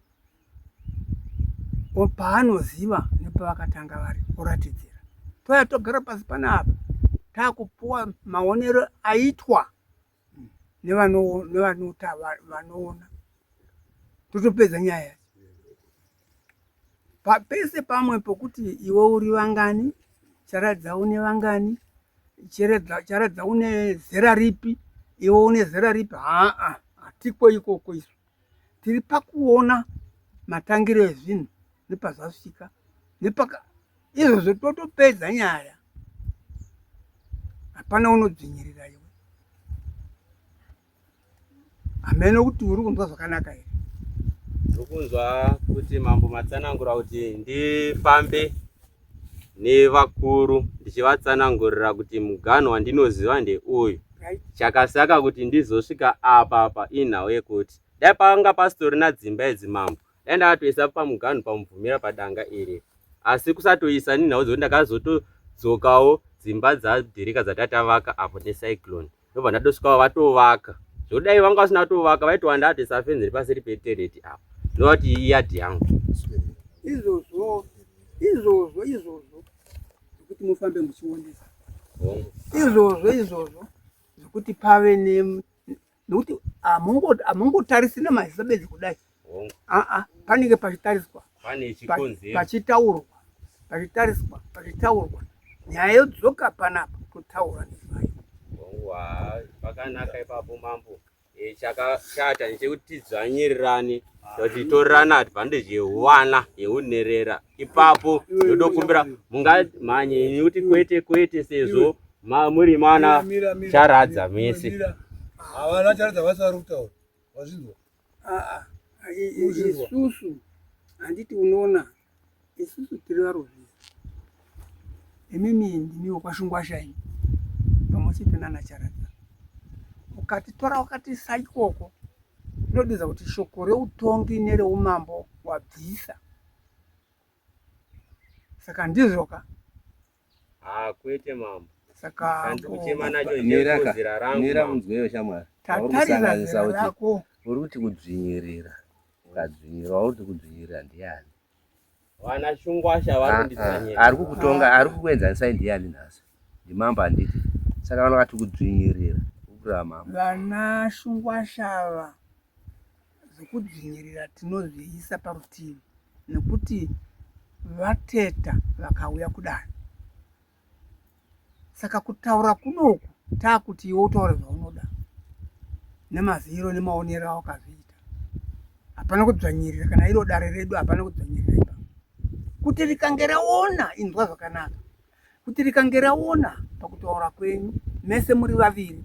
[SPEAKER 4] paanoziva nepavakatanga vari oratidzira. Toya togara pasi panapa taakupuwa maonero aitwa nevanoona totopedza nyaya. Pese pamwe pokuti iwe uri vangani, Charadza une vangani, Charadza une zera ripi, iwe une zera ripi, hatikwo ikoko isu. Tiri pakuona matangiro ezvinhu nepazvasvika izvozvo totopedza nyaya. Hapana unodzvinyirira iwe. Hamene kuti uri kunzwa zvakanaka here?
[SPEAKER 1] Ndokunzwa kuti mambo matsanangura kuti ndifambe nevakuru ndichivatsanangurira kuti muganho wandinoziva ndeuyu. Chakasaka kuti ndizosvika apa inhau yekuti dai panga pasitorina dzimba idzi mambo dai ndakatoisa pamuganho pamubvumira padanga iri, asi kusatoisa ninhau dzokuti ndakazotodzokawo dzimba dzadhirika dzatatavaka apo necyclone ndobva ndatosvikawo vatovaka. Zvodai vanga vasina tovaka vaitowanda atisa fenzi ripasiri petereti apo ndoti iyadhi yangu.
[SPEAKER 4] Izvozvo zvokuti mufambe muchionesa. Izvozvo zvokuti pave nekuti hamungotarisina maziso bedzi kudai. Panenge pachitariswa, pachitaurwa nyaya yodzoka panapa totaura nezvayo.
[SPEAKER 1] Pakanaka ipapo mambo. Chakashata ndechekuti tidzvanyirirane kuti torana advantage yewana yeunerera. Ipapo ndotokumbira mungamhanye nekuti kwete sezvo muri mana Charadza mese.
[SPEAKER 8] Havana Charadza vasari kutaura. Wazvinzwa?
[SPEAKER 4] Isusu handiti unoona isusu tiri varovisi. Imimi ndiniwo kwaShungwasha ini pamwechete nana Charadza. Ukatitora ukatiisa ikoko inodidza kuti shoko reutongi nereumambo wabvisa. Saka ndizvoka
[SPEAKER 1] kwete mambo.
[SPEAKER 4] Saka
[SPEAKER 1] kuchema nacho njezira rangu
[SPEAKER 10] nira munzweyo shamwari
[SPEAKER 4] tatarira zera rako
[SPEAKER 10] uri kuti kudzvinyirira ukadzvinyira uri kuti kudzvinyirira ndiani?
[SPEAKER 1] Wana Shungwasha varondidzanyira
[SPEAKER 10] ari kukutonga ari kukuenzanisai ndiani nhasi? Ndimambo handiti. Saka vanokati kudzvinyirira ukurama
[SPEAKER 4] vana Shungwashava zvokudzvinyirira tinozviisa parutivi nekuti vateta vakauya kudai. Saka kutaura kunoku taakuti iwe utaure zvaunoda nemaziro nemaonero awakazviita. Hapana kudzvanyirira, kana iro dare redu hapana kudzvanyirira ipa. Kuti rikange raona inzwa zvakanaka, kuti rikange raona pakutaura kwenyu mese muri vaviri,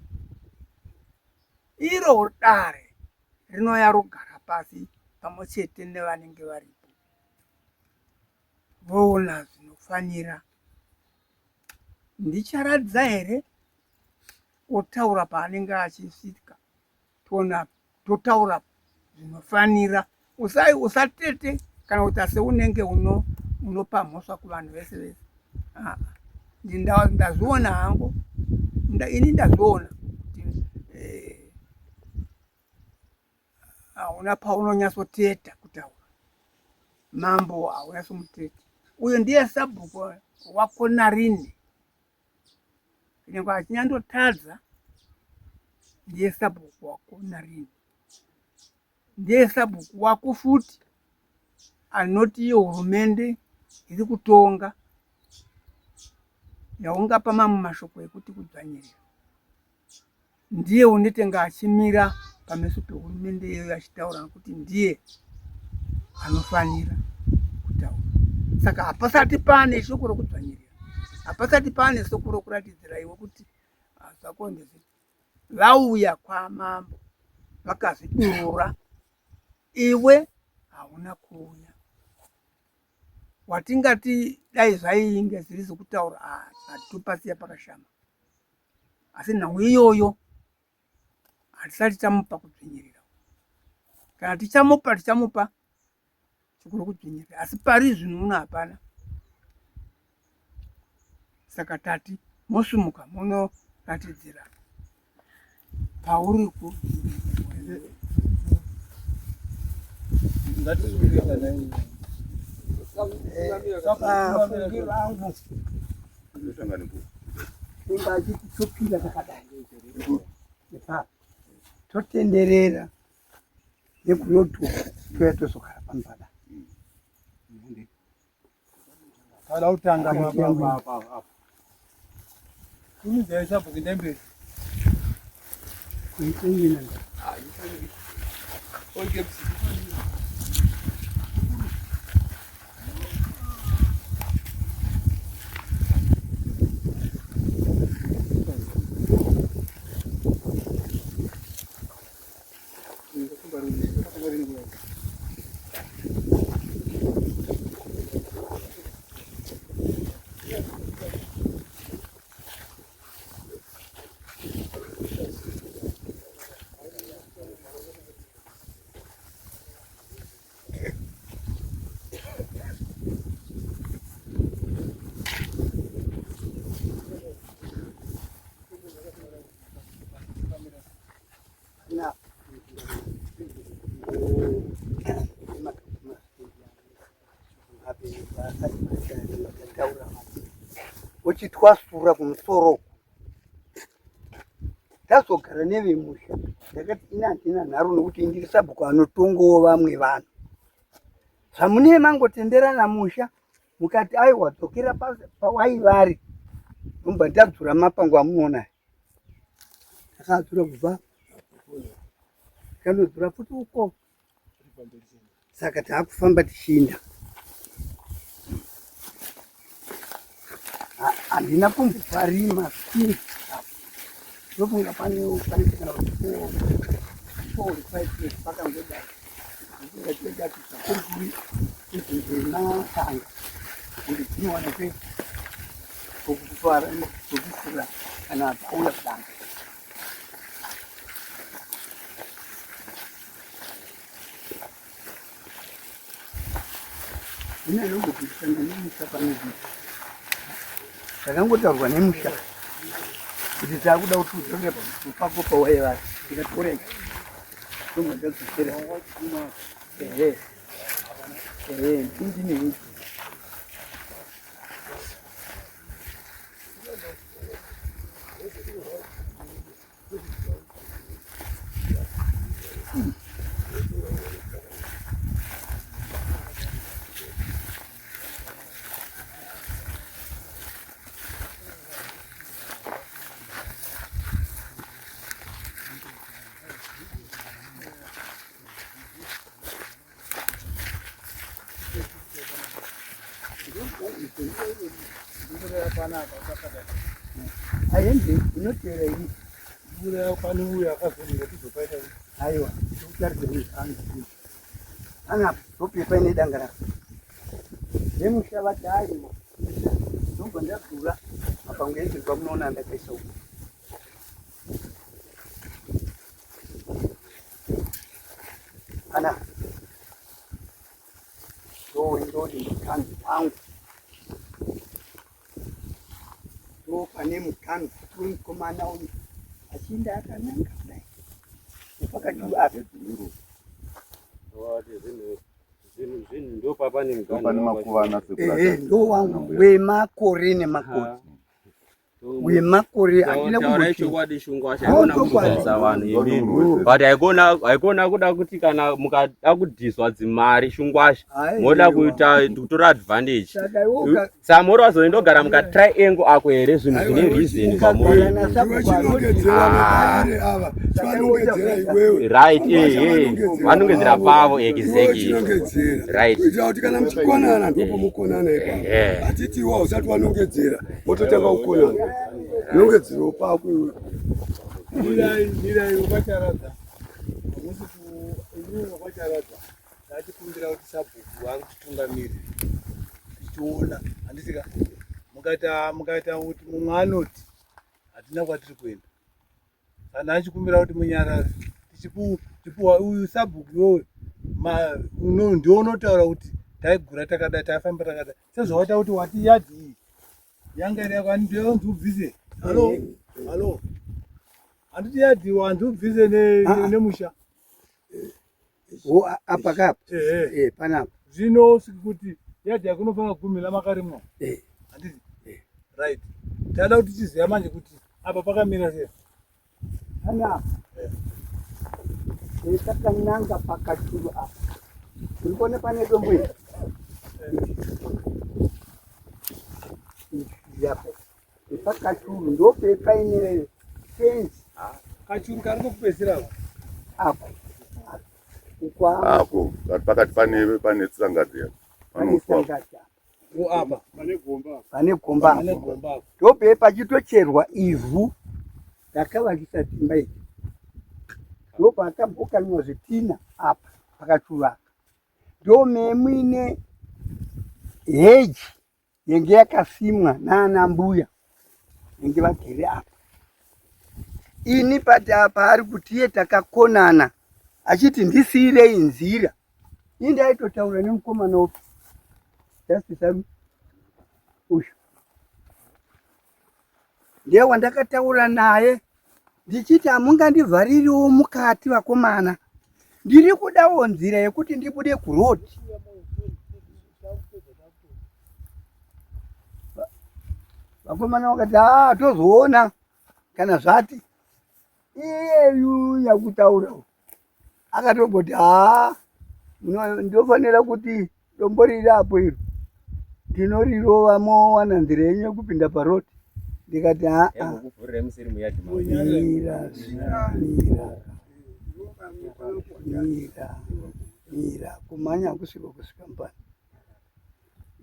[SPEAKER 4] iro dare rinoya rogara pasi pamwe chete nevanenge varipo voona zvinofanira. Ndicharadza here otaura paanenge achisvika, totaura zvinofanira. Usatete kana kuti seunenge unopa mhosva kuvanhu vese vese. Ndazviona hangu, ini ndazviona kuti hauna paunonyatsoteta kutaura. Mambo haunyasomuteta. Uyo ndiye sabhuku wako Narini. kunyangwe achinyandotadza ndiye sabhuku wako narini, ndiye sabhuku wako futi anoti iyo hurumende iri kutonga yaungapa mamwe mashoko ekuti kudzvanyirira, ndiye unetenge achimira pameso pehurumende iyoyo achitaura kuti ndiye anofanira kutaura. Saka hapasati pane shoko rokudzvanyirira, hapasati pane shoko rokuratidzira iwe kuti zvako ndezvi. Vauya kwamambo vakazvidurura, iwe hauna kuuya. Watingati dai zvainge zviri zvokutaura hatopasiya pakashama, asi nhau iyoyo hatisati tamupa kudzvinyirira. Kana tichamupa shoko rokudzvinyirira, asi pari zvino uno hapana. Saka tati mosumuka munoratidzira pauri ku vafungi vangu inga achiti topinda takadai nepapa totenderera nekunotuka toya tozogara pano padai
[SPEAKER 8] Kada utanga apa. Kuni desa bukinde mbere.
[SPEAKER 3] kuitengina
[SPEAKER 2] Oye,
[SPEAKER 3] uchitwasura kumusoro tazogara nevemusha ndakati ina handina nharo nokuti ndiri sabhuku anotongowo vamwe vanhu. Zvamunee mangotenderana musha mukati aiwa dzokera pawaivari nombva ndadzura mapango amunoona akadzura kubva kandodzura futi uko. Saka taakufamba tichinda, handina kumboparima ndofunga panekana kuti pakangodai ndingatidati zvakurikuri izvezvematanga kuti dzinowana kwekufara kwekufura kana dzauya kudanga. Ina nongokushanda nemusha pane zviti zvakangotaurwa nemusha kuti taakuda kuti udzokere pamusoro pako pawaivari tikatorega ndomwe ndadzokera ndinei ayendi inotera ini
[SPEAKER 8] Mvura panouya akavheneka tizopaita
[SPEAKER 3] aiwa tokutaridza ana topepa ine danga rako nemusha vati aiwa nobva ndadzura mapango ese pamunoona ndakaisa uko. Ana ndodi mukanzi wangu ndo pane mukanzi kuti mukomana uyu achinda akananga kudai nepakati ave
[SPEAKER 6] pane makuva
[SPEAKER 3] ndo wangu wemakore nemakore wemakore atina
[SPEAKER 1] Taurai
[SPEAKER 3] kuti
[SPEAKER 1] chokwadi shungwasha haikona kuzadzisa vanhu imini. But haikona kuda kuti kana mukada kudhiswa dzimari shungwasha moda kutora advantage.
[SPEAKER 3] saka iwoka
[SPEAKER 1] Saka muri wazondogara mukatriangle ako here zvinhu zvine reason pamuri. Right, vanongedzera pavo exactly. Right.
[SPEAKER 9] kuitira kuti kana muchikonana ndipo mukonana ipapo. Hatitiwa usati wanongedzera mototanga kukonana. Nongedzero pako iwe.
[SPEAKER 8] Mira ukacharadza. Unozi ukacharadza. Ndachikumbira kuti sabhuku wangutungamiri. Tichiona handisika mukaita kuti mumwe anoti hatina kwatiri kuenda. Kana achikumbira kuti munyarare tichipuwa uyu sabhuku iwoyo ndiwo unotaura kuti taigura takada tafamba takada sezvawaita kuti wati yadhi iyi yanga iri yako handionzi ubvise halo handiti yadhi wanzi ubvise nemusha
[SPEAKER 3] apakapo panapa
[SPEAKER 8] zvino kuti yadhi yako inofanira kugumira makarimwa handiti right tada kuti tiziva manje kuti apa pakamira sei
[SPEAKER 3] panapa takananga pakaturu apa urikuona pane dombo iri yapo pakaturu ndope paine fenzi
[SPEAKER 8] kachuru kari kokupedzisira
[SPEAKER 3] apo
[SPEAKER 6] apo pakati pane tsangadzi
[SPEAKER 8] apa
[SPEAKER 3] pane gomba ndope pachitocherwa ivhu rakavakisa dzimba idzi ndopa akambokanwa zvitina apa pakatuvaka ndo memuine heji yenge yakasimwa naana mbuya yenge vagere apa. Ini pati apa ari kutiye takakonana achiti ndisiyirei nzira. Ini ndaitotaura nemukomana upi Justice usho ndiye wandakataura naye ndichiti hamungandivhaririwo mukati vakomana, ndiri kudawo nzira yekuti ndibude kurodi. Vakomana vakati tozoona kana zvati iyeyu yakutaura akatoboti ndofanira kuti dombo riri apo iro ndinorirova mowana nzira yenyu yekupinda parodi. Ndikati mira kumanya kusiko kusika mbani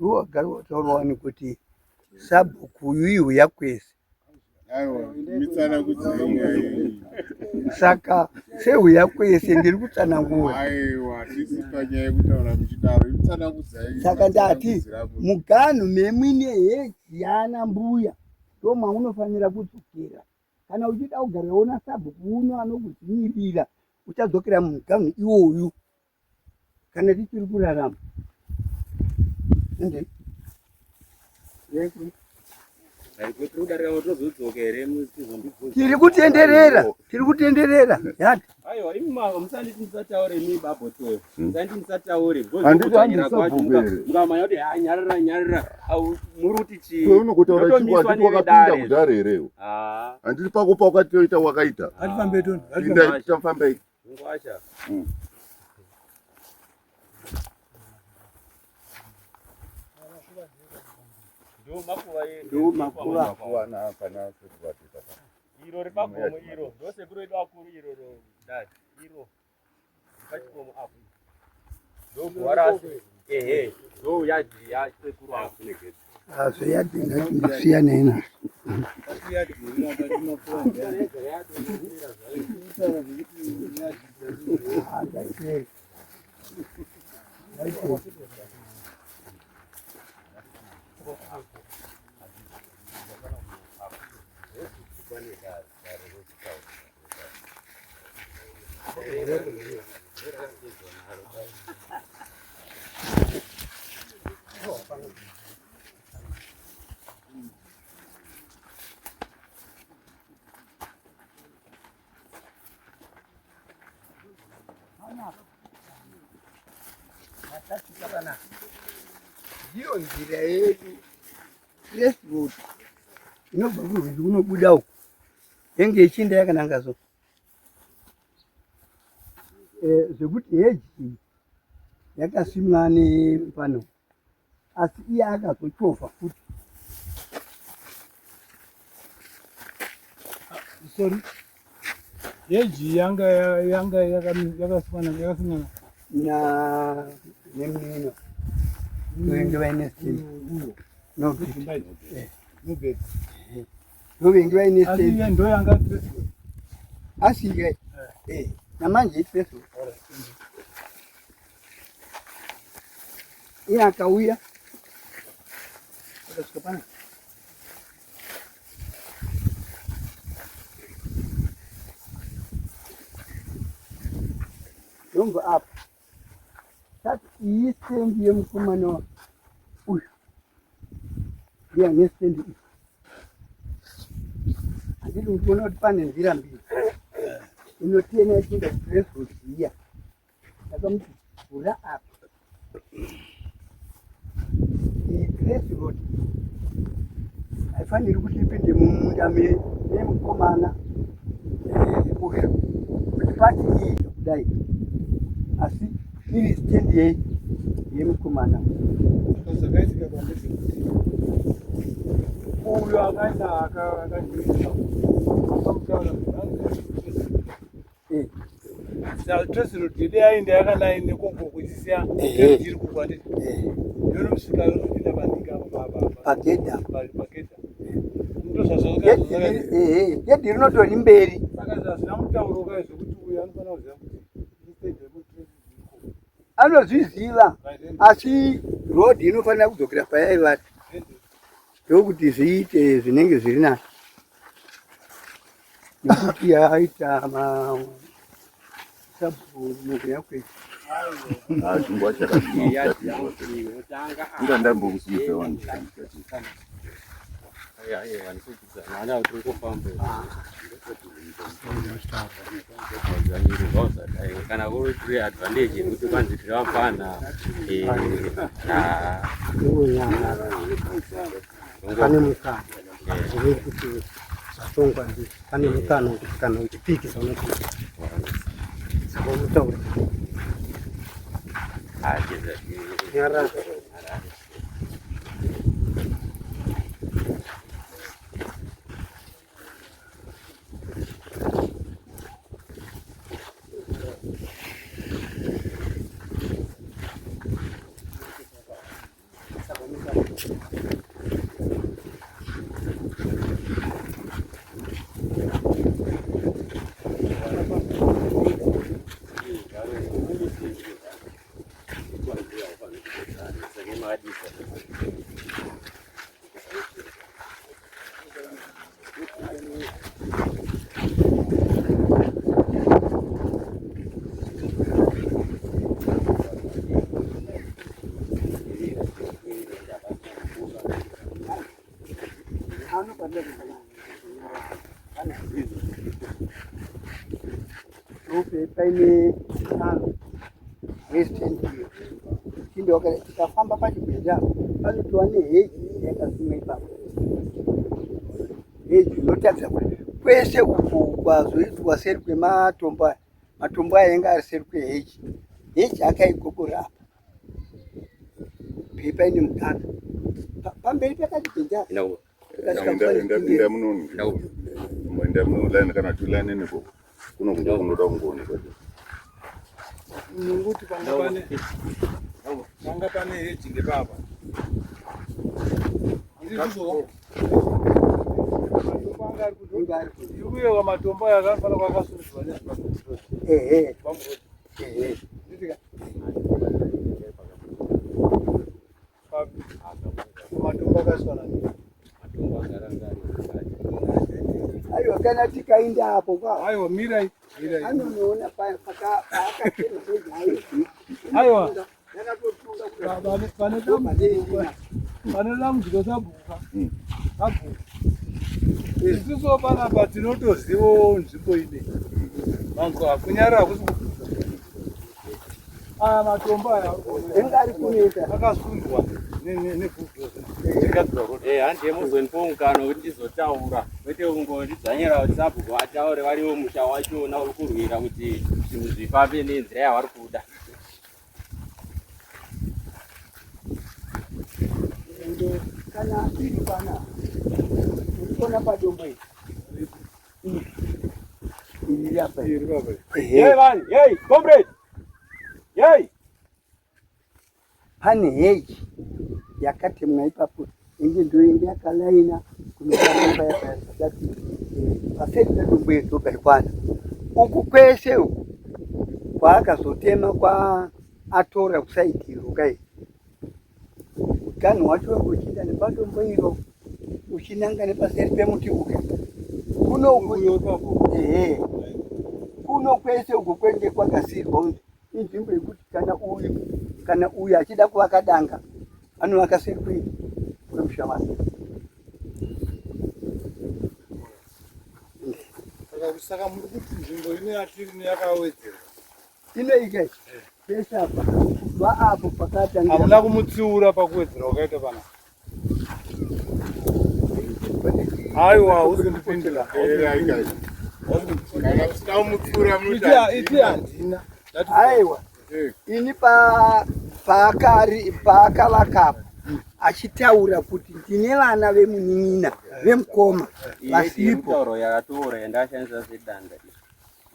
[SPEAKER 3] iwo agari wataurwani kuti sabhuku yuyu yakwese saka sehuya kwese ndiri kutsanangura. Saka ndati muganhu memwine heji yana mbuya ndo maunofanira kudzokera. Kana uchida kugarawo nasabhuku uno anokudzimirira uchadzokera muganhu iwoyu kana tichiri kurarama. Tiri kutenderera yati
[SPEAKER 1] aiwa imava musanditi ndisataure mi babo to musanditi ndisataure ngamanya kuti nyarara muri kuti chii
[SPEAKER 6] unokutaura chingwa ndipo wakapinda kudhara herewo handiri pako pakatoita wakaita tamfambei
[SPEAKER 1] ngwasha
[SPEAKER 3] ndo makuva
[SPEAKER 1] iro ripagomo iro ndosekuru edu akuru iro dad iro pachikomo apo ndogwarasi ndo yadhi yasekuru apo
[SPEAKER 3] zveyadhi ndisiyana ina ndiyo nzira yedu Westwood inobva kurwizi unobuda uko yenge ichinda yakananga so zvekuti heji yakasimwa nepano asi iye akazochovha futi.
[SPEAKER 8] Sorry. Heji yanga yakasimana
[SPEAKER 3] na nemino nenge vaine stendi ndovengi vaine stendi
[SPEAKER 8] ndo yanga
[SPEAKER 3] asika namanje ipeso iye akauya akasvika pana ndombo apa tati iyi stendi yemukomana uyu ndiya nestendi iyi handidi ndikuona kuti pane nzira mbiri inotiyena yachinda kuresrod iya ndakamuti vhura apa iyi kresrod haifaniri kuti ipinde mumunda memukomana uyu kuti pati iyi kudai asi iri stendi yemukomana
[SPEAKER 8] zvakaitika pandezvekuti uyu akaenda akajuisa akamutaura tresirogede ainde yakanaine kokoko isisiya iri kukwandiri yonomusvika ropinda pandika
[SPEAKER 3] pagedha gedhi rinotori mberi
[SPEAKER 8] saka zvazvina mutauro kai zvokuti uyu anofanira kuziva kuti
[SPEAKER 3] anozviziva asi rodhi inofanira kudzokera payaivari ndokuti zviite zvinenge zviri nacho nekuti aita sabhunogo yakweti
[SPEAKER 6] chingwa chakainga ndambokusiizawa
[SPEAKER 1] kana kuri advantage yekuti kwanzi tiravafana
[SPEAKER 3] pane mukana wekuti zvatongwa ndi pane mukana wekuti kana uchipikisa unopikisa omutaura nyaraza paine tano westendi chindo tikafamba pachibhedha panotova neheji yakasimwa ipapo heji inotaridza kuti kwese uku kwazoitwa seri kwematombo aya matombo aya ainge ari seri kweheji heji akaigogora apa paine mukana pamberi pakachibhedha
[SPEAKER 6] enda munolaini kana tiulaineneko kunokuda kungoonekwa
[SPEAKER 8] nekuti panga pane heji ngepapa ikuyewa matombo aya akanofanira kwakasundiwa matombo akaswana
[SPEAKER 3] aiwa kana tikaenda apo
[SPEAKER 8] aiwa mirai
[SPEAKER 3] anonoona
[SPEAKER 8] aiwa pane dambudziko sabhuka isuso panapa tinotozivawo nzvimbo ine manzwa kunyarira hakusi aya matombo aya
[SPEAKER 3] enga ari kuneta
[SPEAKER 8] akasundwa nebhudoza
[SPEAKER 1] handie muzonipo mukano kuti ndizotaura kwete kungodidzanyira kuti sabhuku ataure variwo musha wachona uri kurwira kuti zvinhu zvifambe nenzira yavari kuda.
[SPEAKER 3] Kana iri pana urikona padombo iri apa
[SPEAKER 1] Hey man, hey comrade, hey.
[SPEAKER 3] Pane heji yakatemwa ipapo inge ndoende yakalaina kunoamba yakati paseri pedombo yedoga ikwana uku kwese uku kwaakazotema kwa atora kusaitiro kai utano hwacho uchida nepadombo iro uchinanga nepaseri pemuti uke kuno kwese uku kwenge kwakasirwa inzvimbo yekuti kana uyu achida kuvaka danga anovaka seri kwemusha wake.
[SPEAKER 8] Saka muri kuti nzvimbo ino yatiri yakawedzerwa
[SPEAKER 3] inoike pese apa kubva apo pakatanga
[SPEAKER 8] hamuna kumutsiura pakuwedzera wakaita pana aiwa uzondipindira iti handina
[SPEAKER 3] aiwa ini paakavakapo achitaura kuti ndine vana vemunin'ina vemukoma vasipo
[SPEAKER 1] tauro yakatoora yandashandisa sedanda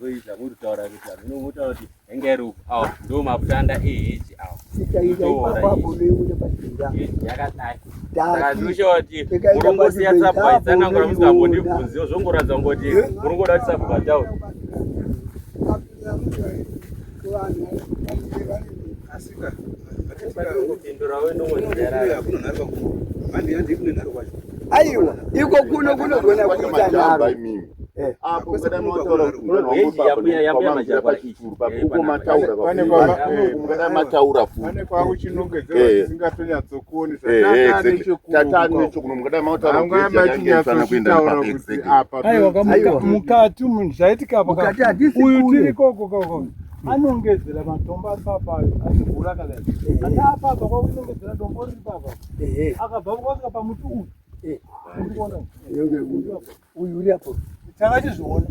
[SPEAKER 1] oiza muritaura kuti zvinomuta kuti hengeruku awo ndo maputanda eheji awo
[SPEAKER 3] tikaita ipapapo veiuda padinda
[SPEAKER 1] yakadai saka ndoshawa kuti murongosiya tsapu aitsanangura musingambondibvunziwo zvongoratidza ngoti murongoda kuti tsapu bataura
[SPEAKER 3] aiwa iko kuno kunogona kuita nharo
[SPEAKER 6] apo mataura
[SPEAKER 7] pane kwakuchinongedzera tisingatonyatsokuoni
[SPEAKER 6] aiwa
[SPEAKER 8] mukati zvaitika uyu tiri koko anongedzera matombo ari papayo achigura kadai andaapapa kwakunongedzera dombo riri papa akabva kwasvika pamuti
[SPEAKER 3] uyu uri apo
[SPEAKER 8] takachizviona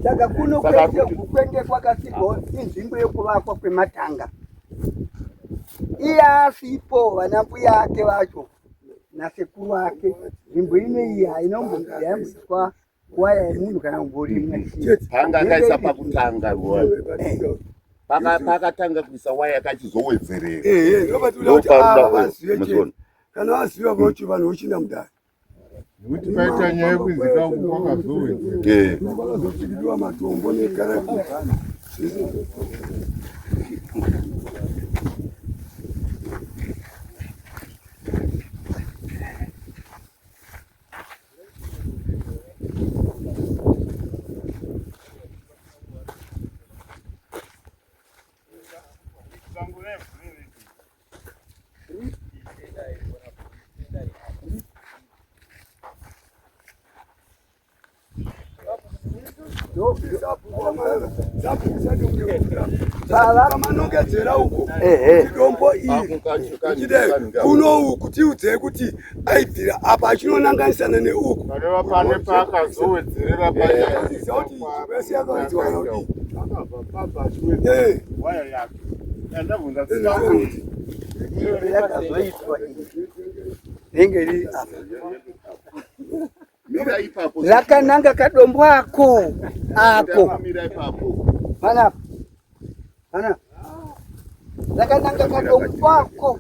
[SPEAKER 3] saka kuno kwese kwenge kwakasirwa inzvimbo yekuvakwa kwematanga iye asipo vana mbuya ake vacho nasekuru ake nzvimbo ineiyi hainombiyambiswa waya yemunhu kana kumborimwa
[SPEAKER 6] panga akaisa pakutanga pakatanga kuisa waya yakachizowedzerera
[SPEAKER 9] ndobatula kuti ava vazive chete kana vaziva kuti vanhu vochinda mudari
[SPEAKER 7] nekuti paita nyaya yekuziva kwakazowedzera
[SPEAKER 9] vakazopfiriwa matombo nekaraku vamanongedzera uko dombo iri kuno uku tiudze kuti aibvira apa achinonanganisana neuku
[SPEAKER 7] pareva pane paakazowedzerera
[SPEAKER 9] kuti vese yakawedzwa kana kuti
[SPEAKER 7] akabva papa achiwedzera waya yake yandabvunza kuti
[SPEAKER 3] yakazoitwa ringe riri apa rakananga kadombo ako panapa rakananga kadombo ako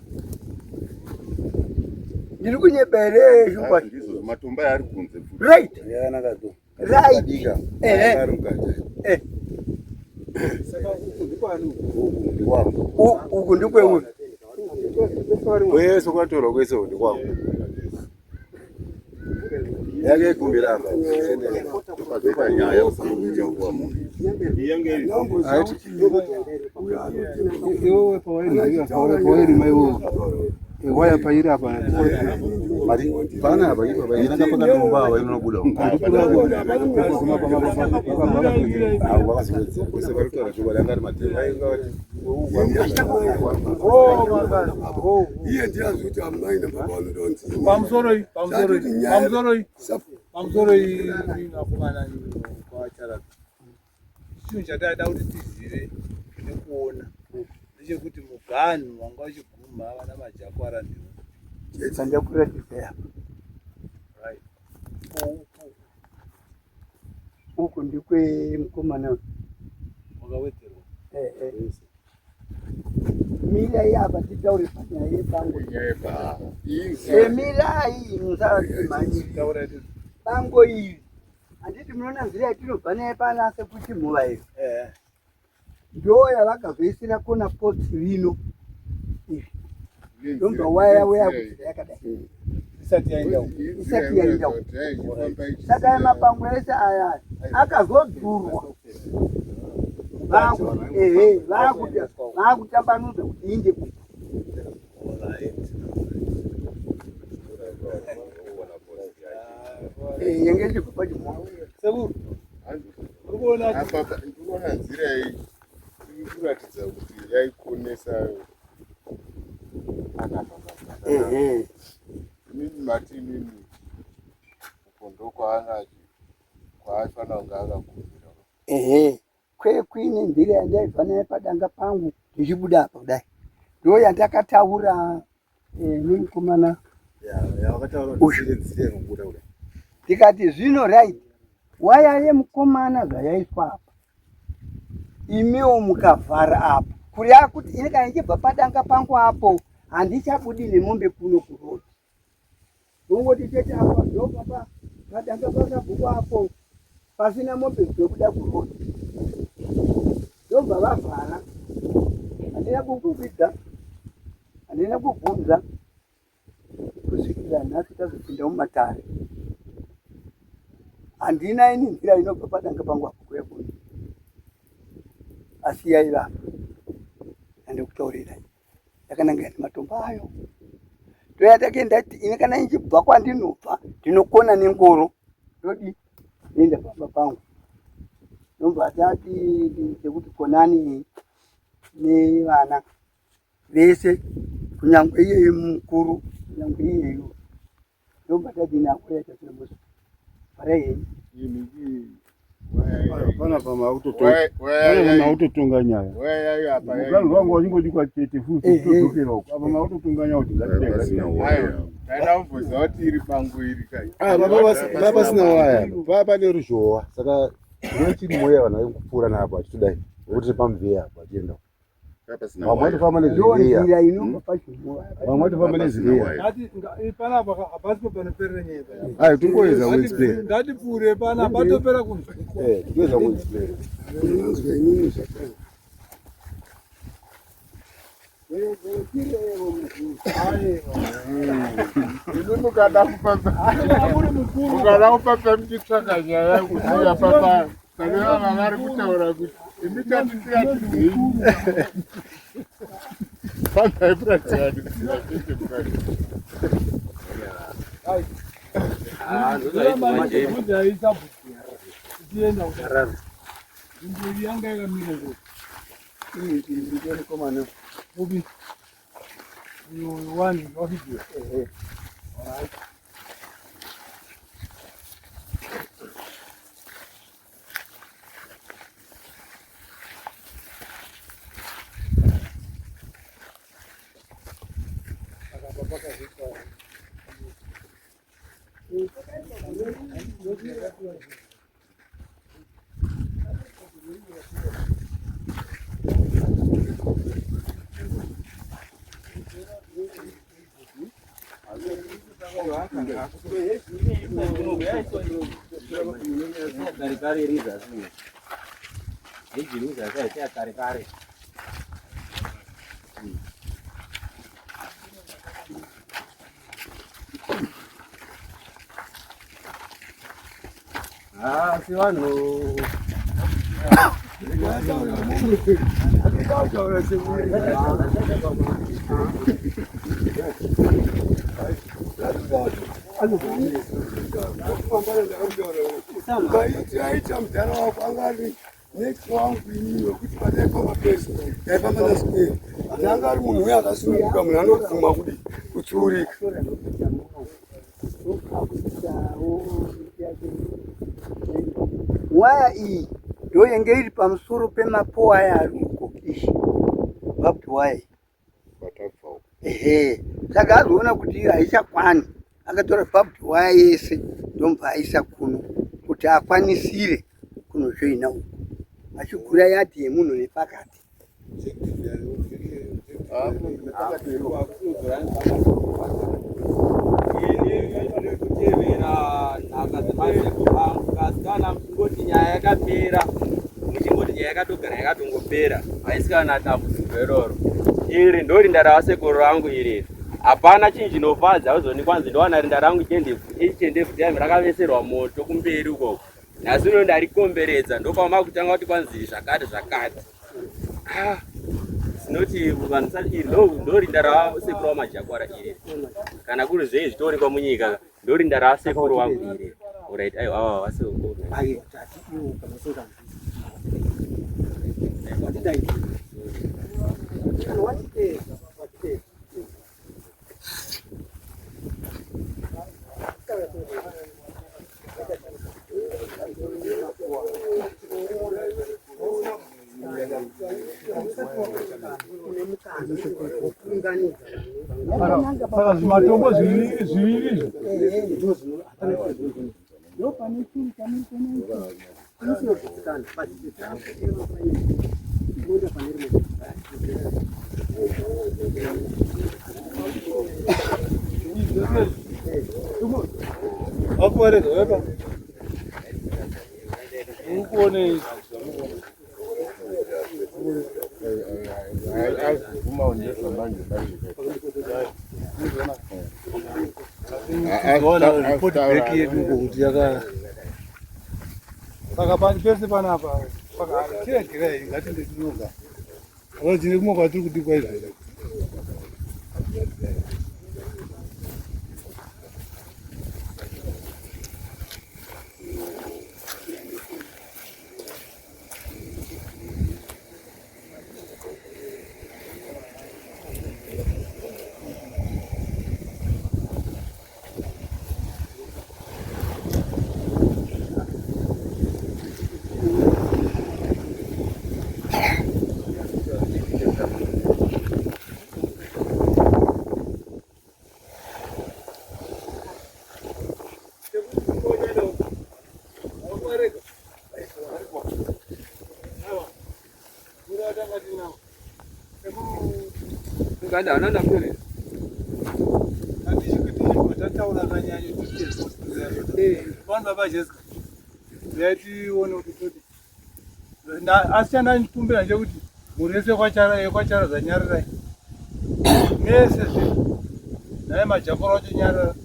[SPEAKER 3] ndiri kunyebere shumba
[SPEAKER 6] matombo ari kunze
[SPEAKER 3] right uku ndikweuri
[SPEAKER 7] kwese kwatorwa kwese ndikwangu yake kumbiramba
[SPEAKER 6] nyaya
[SPEAKER 8] iwewe pawairi maiwo
[SPEAKER 7] waya pairi apa pana apa ipo inanga pakanomba apa inobuda
[SPEAKER 9] iye ndiyazi kuti amai nababa vanodonzi
[SPEAKER 8] pamusoro inakumana kwacharaka chinhu chataida kuti tizive nekuona ndechekuti muganhu wanga uchiguma vana majakwara ndiwo
[SPEAKER 3] sandakuratidza uku ndikwe mukomana
[SPEAKER 8] wakawedzerwa
[SPEAKER 3] mirai apa titaure panyaya yebango mirai musaaimanyiri bango iri handiti munoona nzira yatinobva naye panase kuti muvairo ndo yavakazoisira kona poti rino iri ndomba waya kuti yakadai isati yaenda saka mapango ese aya akazodhurwa vakutambanudza kuti inde ku yenge chikupa chimwa
[SPEAKER 6] ndikuona nzira iyi irikuratidza kuti yaikonesa inini mati inini uko ndokwaanga kwaafanira kunge akakumira
[SPEAKER 3] kwekuine nzira yandaibva naye padanga pangu ndichibuda apa kudai ndo yandakataura nemukomana tikati zvino right waya yemukomana zvayaiswa apa imiwo mukavhara apa kureva kuti ini kana ichibva padanga pangu apo handichabudi nemombe kuno kurodi nongoti chete apa ndopapa padanga pasabhuku apo pasina mombe dzekuda kurodi ndobva vavhara handina kukukwidza handina kubvunza kusvikira nhasi tazopinda mumatare handina ini nzira inobva padanga pangu apo kuyakuni asi yaivapa andikutaurirai yakananga yani matombo ayo ndoyatake ndati ini kana ichibva kwandinobva ndinokona nengoro ndodi nienda baba pangu ndomba tati chekuti konani nevana vese kunyangwe iyeyo mukuru kunyangwe iyeyo ndomba tati nakoyaita semusi parayenyi
[SPEAKER 7] pana pamautotonga nyaya muganhu wangu wachingodi chete futodzokera uko apa mautotonga nyaya kuti
[SPEAKER 6] ndaidamubvunza kuti iri pangu iri kai
[SPEAKER 7] papa sina waya papa neruzhowa saka inotiri moya vanhu vaikupfuura napo achitodai kuti pamuvheya apo achienda vamwe atofamba nezviveya vamwe atofamba nezviveya ayi tongoedza kuexplain
[SPEAKER 8] ngatipfuure pana patopera kunzwa
[SPEAKER 7] tinoedza kuexplain
[SPEAKER 6] ini mukada kupapa muchitsvaka nyaya yekuziya papa pane vana vari kutaura kuti imi tatitiratidei panaipuratiani
[SPEAKER 8] nzvimbo yanga yakamira
[SPEAKER 3] komana
[SPEAKER 8] ubi one wavideo
[SPEAKER 1] si vanhu
[SPEAKER 9] aita mudhara wako angari next wangu inini wekuti pataifamba pesi taifamba naswera asi anga ari munhu uye akasununguka munhu anobvuma kudi kutsiurika.
[SPEAKER 3] Waya iyi ndo yenge iri pamusoro pemapo aya ari uko ishi barbed wire. Ehe, saka azoona kuti haichakwani akatora barbed wire yese ndomubva aisa kuno kuti akwanisire kunozvoina uko achigura yadhi yemunhu nepakati.
[SPEAKER 1] Kasi kana muchingoti nyaya yakapera muchingoti nyaya yakatogara yakatongopera haisi kana dambudziko iroro. Iri ndo rinda ravasekuru rangu iri, hapana chinhu chinofadza uzoni kwanzi ndowana rinda rangu chendebvu taimi rakaveserwa moto kumberi ukoko, nhasi uno ndarikomberedza ndokwama kutanga kuti kwanzi zvakati zvakati. Sinoti vanhu iri ndo rinda ravasekuru vamajakwara iri, kana kuri zvei zvitoonekwa munyika ndo rinda ravasekuru vangu iri. Alright, ayo awa vasekuru.
[SPEAKER 8] Saka zvimatombo zviviri izvo akuwareka wepa ukuone ripoti yedu ngokuti yaka saka pese panapa tiregerei ngatinde tinoga akachine kumwe kwatiri kuti kwaizvera
[SPEAKER 2] Ganda ananda pere.
[SPEAKER 8] Tataura kanyanya vanhu baba Jesu yatione kuti asi chandanikumbira ndechekuti mhuri yese kwacharadza nyararai mese zvinhu naye majakoro acho nyarara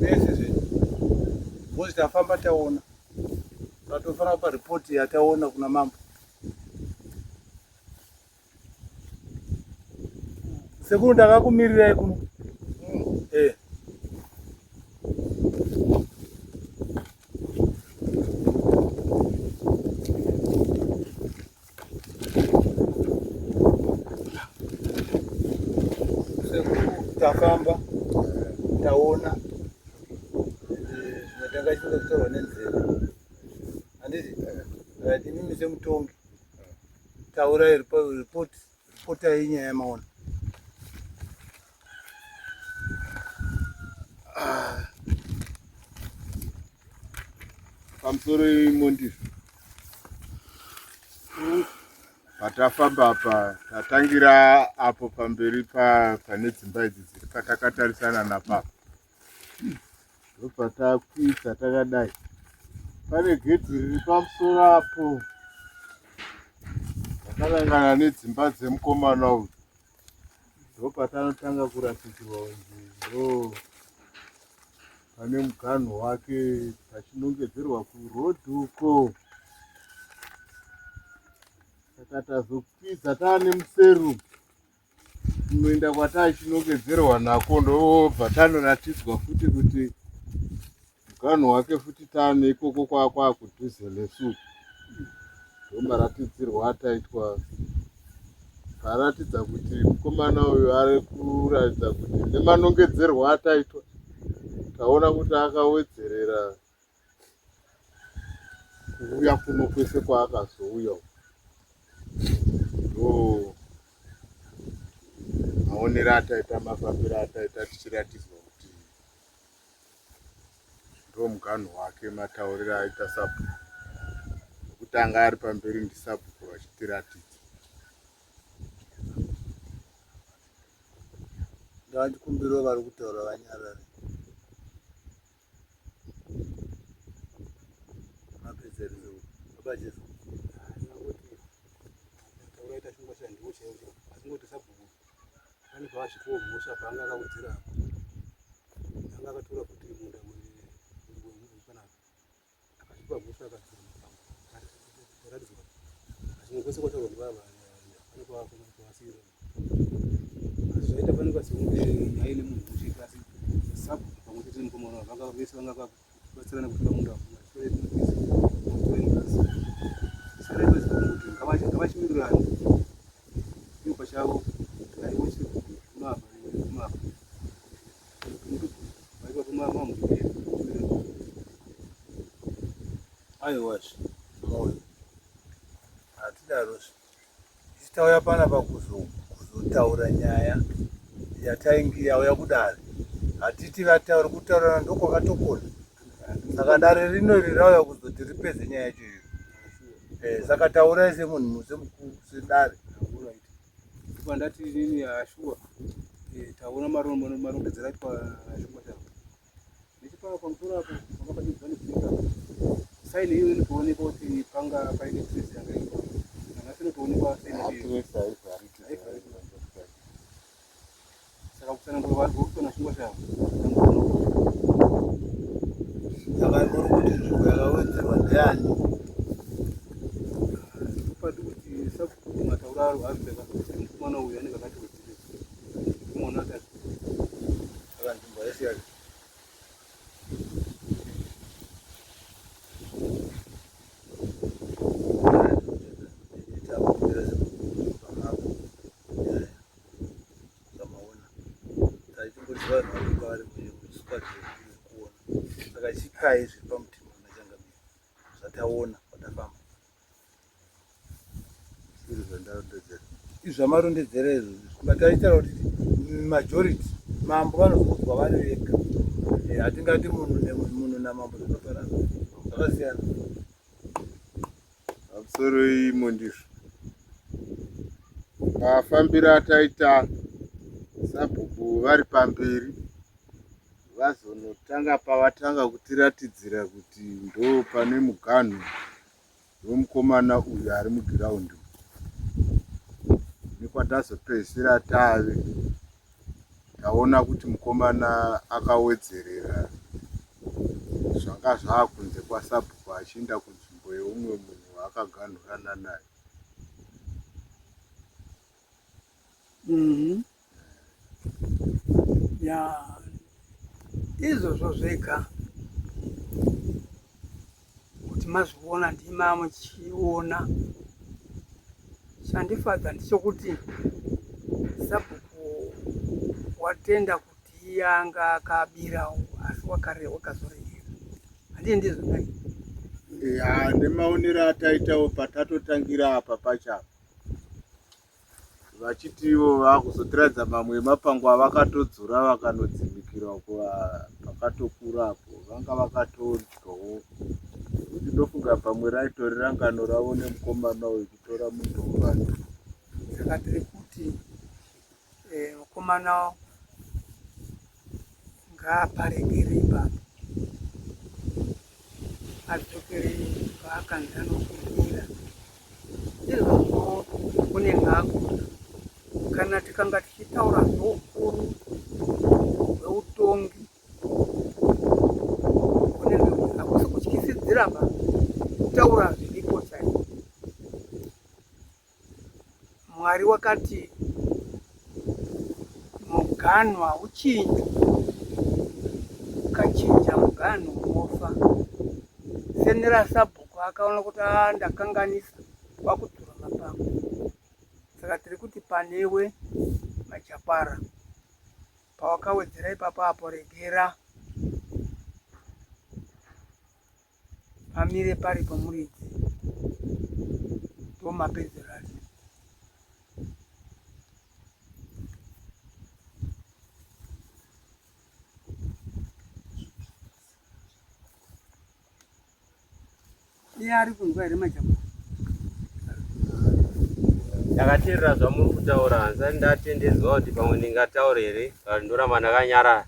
[SPEAKER 8] mese zvinhu bhozi tafamba taona tatofana kupa ripoti yataona kuna mambo sekuru ndakakumirirai kuno tafamba taona zvinotanga chinga kutorwa nenzeve handiti timimise mutongi taurai ripoti ainyaya yamaona
[SPEAKER 6] pamusoro imondizvo patafamba apa tatangira apo pamberi pane dzimba idzi dziri patakatarisana napapa ndopatakwidza takadai pane gedhi riri pamusoro apo takanangana nedzimba dzemukomana uyu ndopatanotanga kuratidzirwa nzvimbo pane muganhu wake pachinongedzerwa kurodhi uko
[SPEAKER 7] takatazokwiza taane museru kunoenda kwataachinongedzerwa nako, ndobva tanoratidzwa futi kuti muganhu wake futi taane ikoko kwakwa kudhuze nesu. Ndomaratidzirwa ataitwa, karatidza kuti mukomana uyu ari kuratidza kuti nemanongedzerwa ataitwa taona kuti akawedzerera kuuya kuno kwese kwaakazouya. Ndo maonero ataita, mafambiro ataita, tichiratidzwa kuti ndo muganhu wake, matauriro aita sabhuku. Kutanga ari pamberi ndisabhuku vachitiratidza.
[SPEAKER 8] Ngandikumbiro vari kutaura vanyarare. Mapedzerizo baba Jesu. Tauraita chingwa chandiwo cheucho. Asingoti sabhuku. Pane pavachikogosha panga akaudzira. Anga akatora kuti munda pana. Akashipa gosha akadzira. Taratidza. Asingose kwataura baba. Pane pavasira. Zvaita pane kwasinge nyaya nemunhu uchikasi sabhuku pamwe chete nemukomana vanga vese vanga vabatsirana kutora munda ngavachimirirana ivo pachavo aiwazve moyo hatidarozve tichitauya pana pakuzotaura nyaya yatainge yauya kudare. Hatiti vatauri kutaurana ndokwakatokona. Saka dare rino rirauya kuzoti ripedze nyaya yacho iyo. Saka taurai semunhu sedare. Pandati nini ashua taona marongedzero aitwa ashua chavo. Nechipava pamusoro apo pakapatidzwa nekuita saini iyo inotoonekwa kuti panga paine trace yakaitwa. Nhasi inotoonekwa saini iyo. Saka kusanangura vari kutona chingwa chavo. Saka ndiri kuti nzvimbo yakawedzerwa ndiani. Pati kuti sabhuku mataura aro aripeka kuti mukomana uyu anenge akati wedzere. Kumuona akati. Saka nzvimbo yese yari. Saka chikai zviri pamutima unachangamira zvataona watafamba zviri zvandarondedzera izvamarondedzera izvo ngataitaura kuti majority mambo vanozoudzwa vari vega. Hatingati munhu namambo zvinofanana, zvakasiyana.
[SPEAKER 7] Pamusoro imo ndizvo mafambiro ataita sabhuku vari pamberi, vazonotanga pavatanga kutiratidzira kuti ndo pane muganhu wemukomana uyu ari mugiraundi. Nekwatazopedzisira tave taona kuti mukomana akawedzerera zvanga zvaakunze kwasabhuku achienda kunzvimbo yeumwe munhu waakaganhurana naye.
[SPEAKER 4] Ya izvozvo zvega kuti mazviona ndima muchiona. Chandifadza ndichokuti sabhuku watenda kuti yanga akabirawo asi wakazorengera. Handii ndizvo nai?
[SPEAKER 7] Ya nemaonero ataitawo patatotangira apa pachapa vachitiwo vakuzotiradza mamwe emapango avakatodzura vakanodzimikira pakatokura apo vanga vakatodyawo. Kuti ndofunga pamwe raitori rangano ravo nemukomana wekutora mundova.
[SPEAKER 4] Saka tiri kuti mukomana ngaaparegere ipapo adzokere paakanzi anokumbira. Izvozvo kune nhako kana tikanga tichitaura zvoukuru hweutongi hakusi kutyisidzira ba kutaura zviriko chaiko. Mwari wakati muganwa hauchinji, ukachinja muganwa unofa. Senera Sabhuku akaona kuti ndakanganisa kwakudzura mapango. Saka tiri kuti panewe Majapara, pawakawedzera ipapo apo regera pamire pari pamuridzi ndomapedzero ari. Iye ari kunzwa here Majapara?
[SPEAKER 1] Ndakateerera zvamuri kutaura, handisati ndatendedzwa kuti pamwe ndingataura here kana ndoramba ndakanyarara.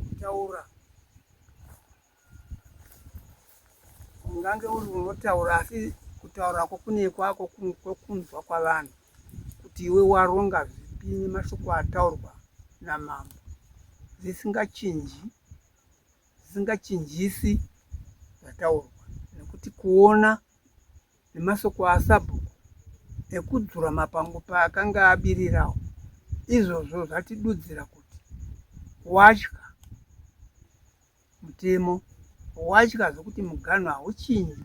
[SPEAKER 4] Kutaura ungange uri unotaura, asi kutaura kune kwako kwokunzwa kwavanhu kuti iwe waronga zvipi nemashoko ataurwa namambo, zvisingachinjisi zvataurwa. Nekuti kuona nemasoko aSabhuku ekudzura mapango paakanga abirirawo, izvozvo zvatidudzira kuti watya mutemo, watya zvokuti muganhu hauchinji.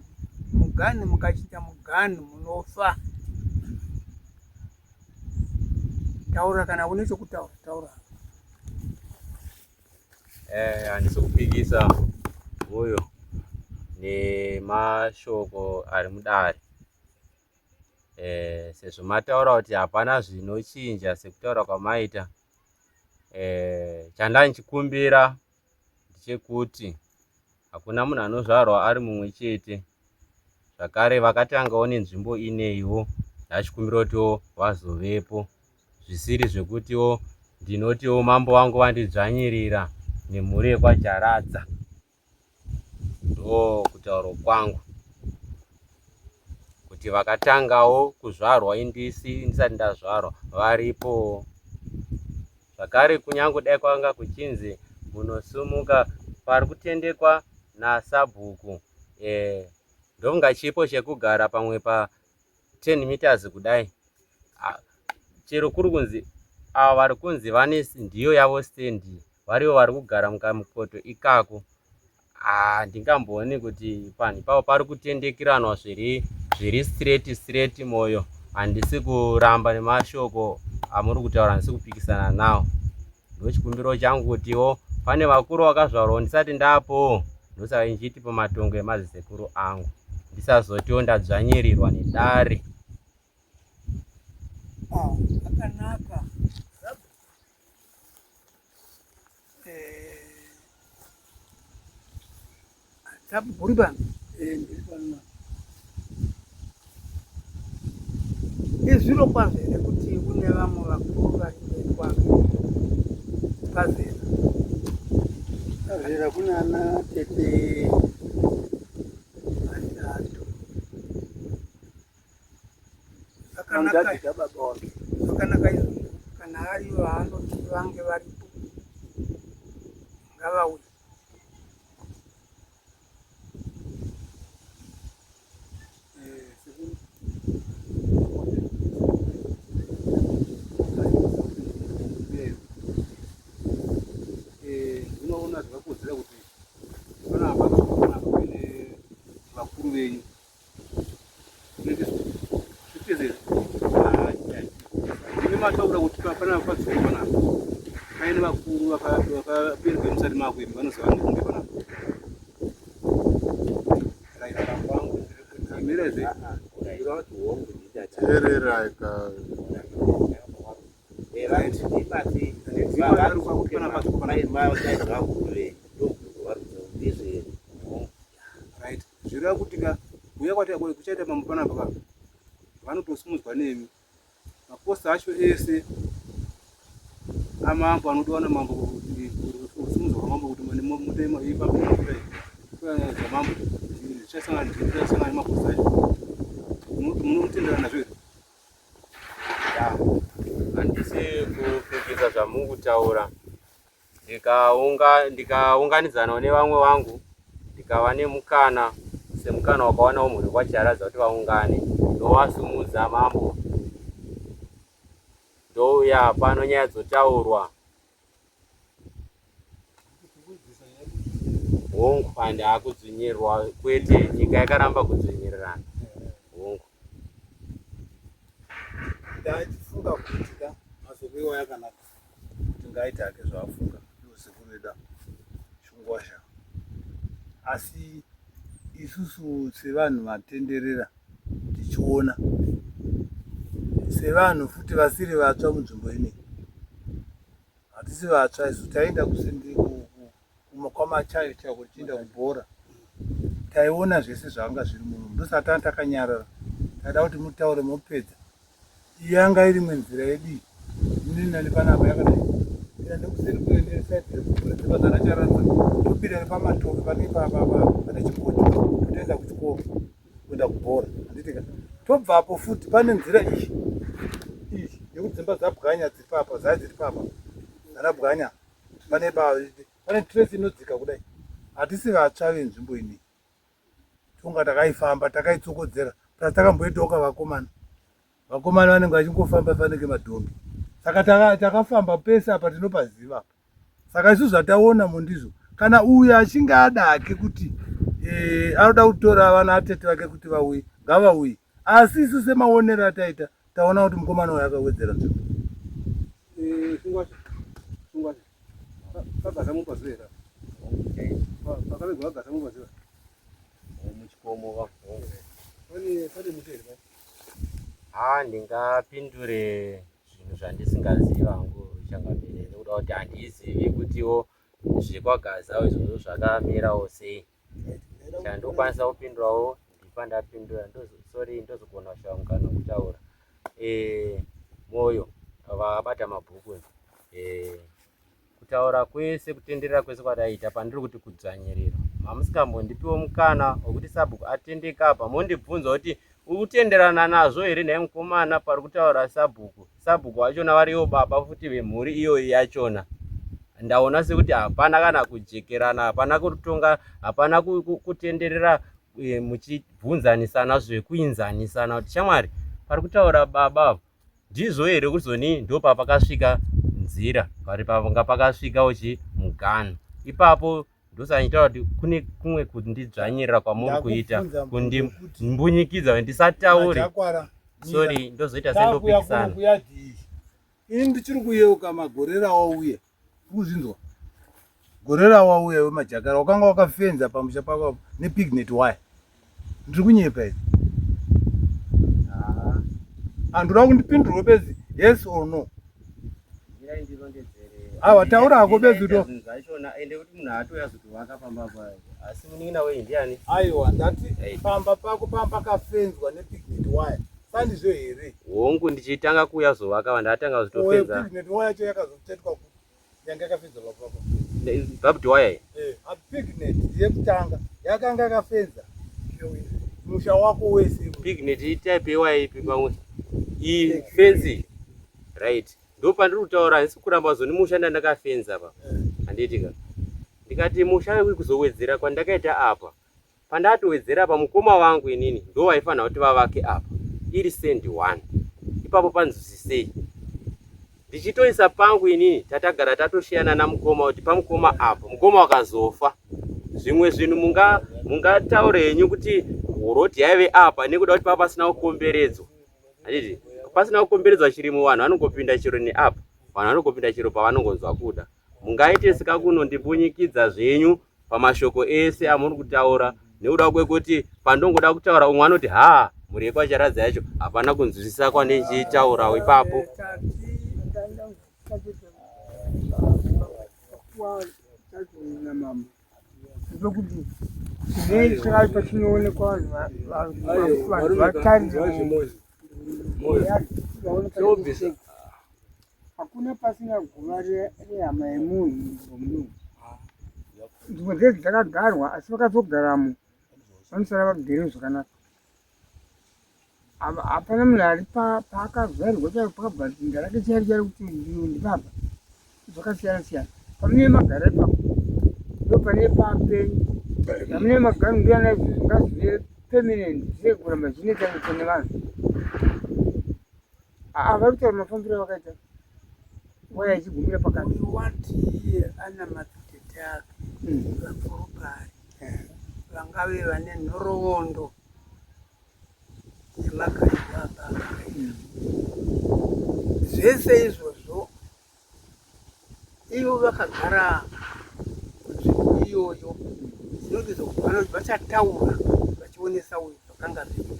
[SPEAKER 4] Muganhu mukachinja muganhu munofa. Taura kana une chokutaura, taura.
[SPEAKER 1] Handisi kupikisa uyo nemashoko ari mudare. Sezvo mataura kuti hapana zvinochinja sekutaura kwamaita, chandanchikumbira ndechekuti hakuna munhu anozvarwa ari mumwe chete. Zvakare vakatangawo nenzvimbo ineiwo, ndachikumbira kutiwo vazovepo, zvisiri zvekutiwo ndinotiwo mambo vangu vandidzvanyirira nemhuri yekwaJaradza. Ndo kutauro kwangu kuti vakatangawo kuzvarwa ndisati ndazvarwa varipo. Zvakare kunyange dai kwanga kuchinzi munosumuka pari kutendekwa naSabhuku, ndonga chipo chekugara pamwe pa 10 meters kudai. Chero kuri kunzi ava vari kunzi vane ndiyo yavo stendi, varivo vari kugara mukamukoto ikako, handingambooni kuti panhu pavo pari kutendekeranwa zviri straight moyo. Handisi kuramba nemashoko amuri kutaura, handisi kupikisana nawo. Ndochikumbiro changu kutiwo pane vakuru vakazvarwa ndisati ndapo, ndosaka nchiti pamatongo emadzizekuru angu ndisazotiwo ndadzvanyirirwa nedare.
[SPEAKER 4] Akanaka. Sabhuku uri pano? Ndiri pano. Izviro kwazvo here kuti kune vamwe vakuru vari mberi kwako pazera?
[SPEAKER 3] Pazera kuna ana tete vatatu. Zvakanaka izvozvo, kana arivo vaanoti vange varipo ngavauye.
[SPEAKER 8] Unoona zvakakodzera kuti panapa paine vakuru venyu zvitezera ine mataura kuti panapa patsoro panapa paine vakuru vakabereka musati mako imi vanoziva nekunge panapa
[SPEAKER 6] teererai
[SPEAKER 8] zvireva kuti kuuya kuchaita mambo panapa vanotosumudzwa nemi. Maposta acho ese amambo anodiwa namambo, kusumudzwa kwamambo kuti mambo zvichasangana nemaposta acho. Munotendera nazvo here?
[SPEAKER 1] Handisi kupikisa zvamuri kutaura. Ndikaunganidzana nevamwe vangu, ndikava nemukana semukana wakawana mhuri kwachiaradza kuti vaungane ndowasumudza mambo ndouya pano nyaya dzotaurwa hongu ande akudzvinyirwa kwete nyika yakaramba kudzvinyirirana hongu
[SPEAKER 8] ndachifunga kuti da masokeiwa yakanaka kuti ngaita ake zvaafunga ndosekureda shungwasha asi isusu sevanhu vatenderera tichiona sevanhu futi vasiri vatsva munzvimbo inei hatisi vatsva isu taenda kwamachayo chako tichienda kubhora taiona zvese zvanga zviri muno ndosati takanyarara taida kuti mutaure mopedza yanga iri mwenzira yedu ininani panapa yakadai ira ndekuseri kuenderesaipazana charadza topinda nepamatope pane chikoto totoenda kuchikoro kuenda kubhora handitika tobvapo futi pane nzira iyi yekuti dzimba dzabwanya dzipapa zai dziri papa dzanabwanya pane trace inodzika kudai hatisi vatsva venzvimbo inei tonga takaifamba takaitsokodzera plus takamboitawo kavakomana vanenge vachingofamba fanike madhombi saka takafamba pese apa tinopaziva apa saka isu zvataona mondizvo kana uyu achinge ada hake kuti anoda kutora vana atete vake kuti vauye ngavauye asi isu semaonero ataita taona kuti mukomana uyu akawedzera nzvimbo
[SPEAKER 1] ndingapindure zvinhu zvandisingaziva hangu changambere nekuda kuti handizivi kutiwo zvekwagazawo izvozvo zvakamirawo sei chandokwanisa kupindurawo ndipa ndapindura sori ndozogona kushava mukana wekutaura mwoyo vakabata mabhuku kutaura kwese kutenderera kwese kwadaita pandiri kuti kudzvanyirira mamusikambondipiwo mukana wekuti sabhuku atendeka apa mondibvunza kuti ukutenderana nazvo here nhaye mukomana pari kutaura sabhuku vachona variwo baba futi vemhuri iyoyi yachona ndaona sekuti hapana kana kujekerana hapana kutonga hapana kutenderera muchibvunzanisana zvekuinzanisana kuti shamwari pari kutaura baba ndizvo here kuzoni ndo papakasvika nzira pari panga pakasvika uchi mugano ipapo ndosanyitaura kuti kune kumwe kundidzvanyirira kwamuri kuita kundimbunyikidza ndisatauri sori ndozoita sendopikisana
[SPEAKER 8] ini ndichiri kuyeuka magorera wauya kuzvinzwa gorera wauya wemajakara wakanga wakafenza pamusha pako nepignet wire ndiri kunyepa izvi handura kundipindurwa bezi yes or no awa taura hako bezi to
[SPEAKER 1] ende kuti munhu atoya zotovaka pamba payo asi munin'ina wei ndiani
[SPEAKER 8] aiwa ndati pamba pako pakafenzwa nepignet wire sandizvo here
[SPEAKER 1] hongu ndichitanga kuya zovaka vandatanga zotofenza
[SPEAKER 8] pignet wire cho yakazotetwa yanga yakafenzerwa papa
[SPEAKER 1] barbed wire
[SPEAKER 8] pignet yekutanga yakanga yakafenza musha wako wese
[SPEAKER 1] pignet itype yewire ipi pamwe ifensi right ndo pandiri kutaura handisi kuramba zoni musha ndandakafenza pa handiitika ndikati musha wekuri kuzowedzera kwandakaita apa pandatowedzera apa mukoma wangu inini ndo vaifanira kuti vavake apa iri sendi 1 ipapo panzwisisei ndichitoisa pangu inini tatagara tatoshiyana namukoma kuti pamukoma apa mukoma wakazofa zvimwe zvinhu mungataure henyu kuti roti yaive apa nekuda kuti papasina kukomberedzwa handiti pasina kukomberedzwa chirimo vanhu vanongopinda chiro neapa vanhu vanongopinda chiro pavanongonzwa kuda mungaite sika kunondibunyikidza zvenyu pamashoko ese amuri kutaura nekuda kwekuti pandongoda kutaura umwe anoti ha mhuri yekwacharadza yacho hapana kunzwisisa kwandichitaurawo ipapo
[SPEAKER 5] zvokuti chimweni chakati pachinoonekwa vanhu vatarira hakuna pasina guva rehama yemunhu munhu nzvimbo dzedzi dzakagarwa asi vakazogaramo vanosara vagere zvakanaka hapana munhu ari paakazvarirwa chaipo pakabva dzinga rake chari chari kuti ndibaba zvakasiyana siyana pamune magara ipapo ndo pane papenyu amune magano ndiana ngazi permanent sekuramba zvinetanga kune vanhu vari kutaura mafambiro vakaita waya ichigumira pakati
[SPEAKER 4] uyu wati ana madzitete ake vapurupari vangave vane nhoroondo nemakanyi vababa zvese izvozvo ivo vakagara kunzvimbo iyoyo zvinogeza kuti vachataura vachionesa uyu zvakanga zviri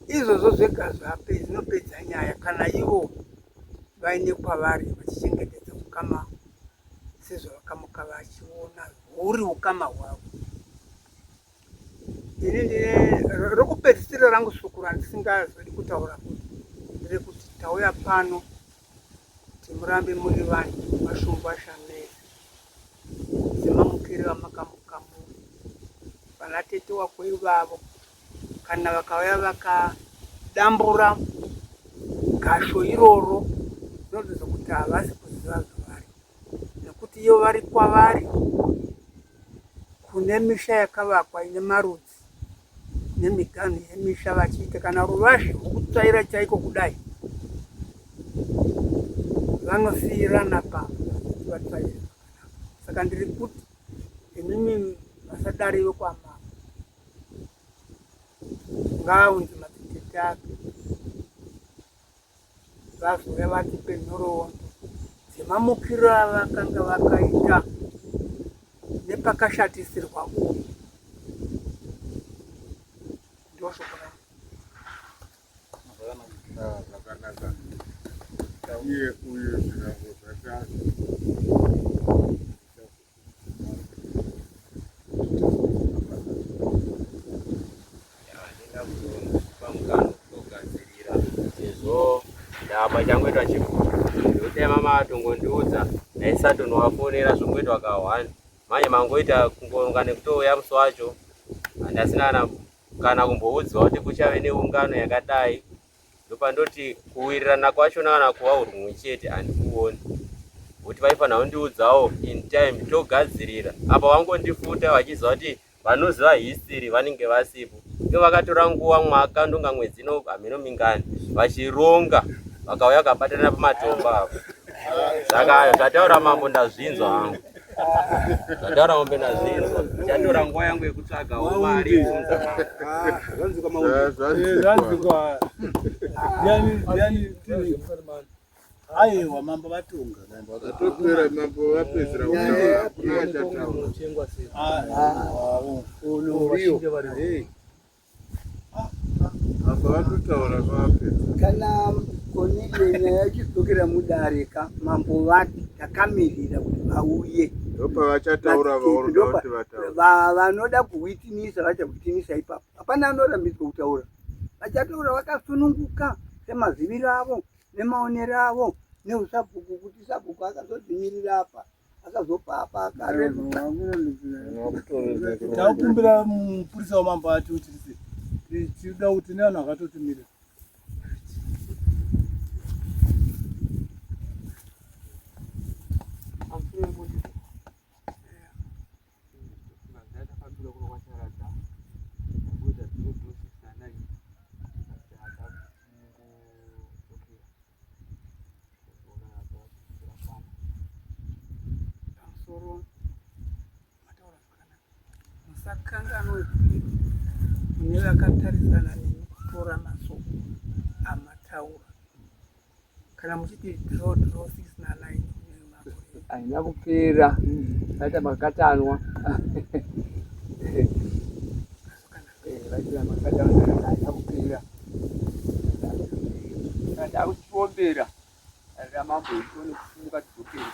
[SPEAKER 4] izvozvo zvega zvape zvinopedza nyaya kana ivo vaine kwavari vachichengetedza ukama sezvavakamuka vachiona huri ukama hwavo. Ini ndine rokupedzisira rangu suku randisingazodi kutaura nderekuti tauya pano timurambe muri vanhu vashumba shamezi semamukire vamakamuka muri vana tete wakweyu vavo kana vakauya vakadambura gasho iroro zvinobvisa kuti havasi kuziva zvavari nekuti iyo vari kwavari kune misha yakavakwa ine marudzi nemiganhu yemisha vachiita kana ruvazhe rwokutsvaira chaiko kudai vanosiyirana vatsvaira. Saka ndiri kuti imimi vasadariwe kwamama ngaunzi madzitete ake vazouya vatipe nhoroondo dzemamukiro avakanga vakaita nepakashatisirwa uyu ndoshoko
[SPEAKER 6] zvakanaka uye uyu zvirango zvachano
[SPEAKER 1] ndaba changoitwa chikuru ndotema matongondiudza naisatonowafonera zvongoitwa wakahwani manje mangoita kungoronga nekutouya musi wacho handasina kana kumboudzwa kuti kuchave neungano yakadai ndopandoti kuwirirana kwachona kana kuva urumwe chete handikuoni kuti vaifanira kundiudzawo in time togadzirira apa vangondifuta vachiziva kuti vanoziva history vanenge vasipo ivo vakatora nguva mwaka ndonga mwedzi hamino vachironga vakauya vakabatana pamatombo apo saka zvataura mambo ndazvinzwa hangu zvataura mambo ndazvinzwa chatora nguva yangu yekutsvagawo mari
[SPEAKER 8] aiwa mambo vatonga
[SPEAKER 6] vakatopera mambo vapedzera mambo vatotaura vapedza
[SPEAKER 3] kana konile nyaya yachidzokera mudarika mambo vati takamirira kuti vauye
[SPEAKER 6] ndopavachataura vaoda kuti vataura
[SPEAKER 3] vanoda kuhwitinisa vachahwitinisa ipapo hapana anorambidzwa kutaura vachataura vakasununguka semaziviro avo nemaonero avo neusabhuku kuti sabhuku akazodzvinyirira apa akazopa apa akareva
[SPEAKER 8] takumbira mupurisa wamambo ati utirise tichida kuti nevanhu vakatotimirira
[SPEAKER 4] musakangano mune vakatarisana nekutora masoko amataura kana muchiti draw 6 na 9
[SPEAKER 3] haina kupera vaita makatanwa vaita makatanwa haina kupera ndakuchiombera ramambo ikone kufunga tizopera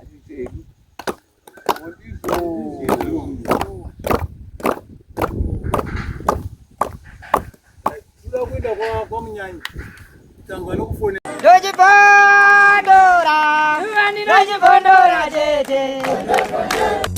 [SPEAKER 3] azitedu
[SPEAKER 8] tida kuenda kwamunyanyi tangwa nokufone
[SPEAKER 11] Dochipondora tete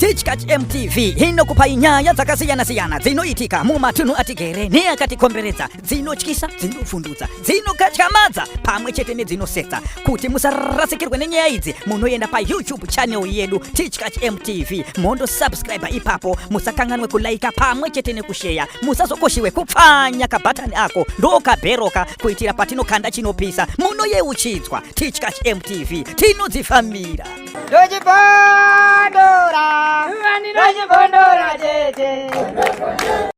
[SPEAKER 11] Teachkach MTV inokupa inyaya dzakasiyana-siyana dzinoitika mumatunhu atigere neakatikomberedza, dzinotyisa, dzinofundudza, dzinokatyamadza pamwe chete nedzinosetsa. Kuti musarasikirwe nenyaya idzi, munoenda paYouTube channel yedu Teachkach MTV, mondo subscribe ipapo, musakanganwe kulaika pamwe chete nekushare, musazokoshiwe kupfanya kabhatani ako ndokabheroka kuitira patinokanda chinopisa munoyeuchidzwa. Teachkach MTV tinodzifamira.
[SPEAKER 12] Dojibondora, dojibondora jeje.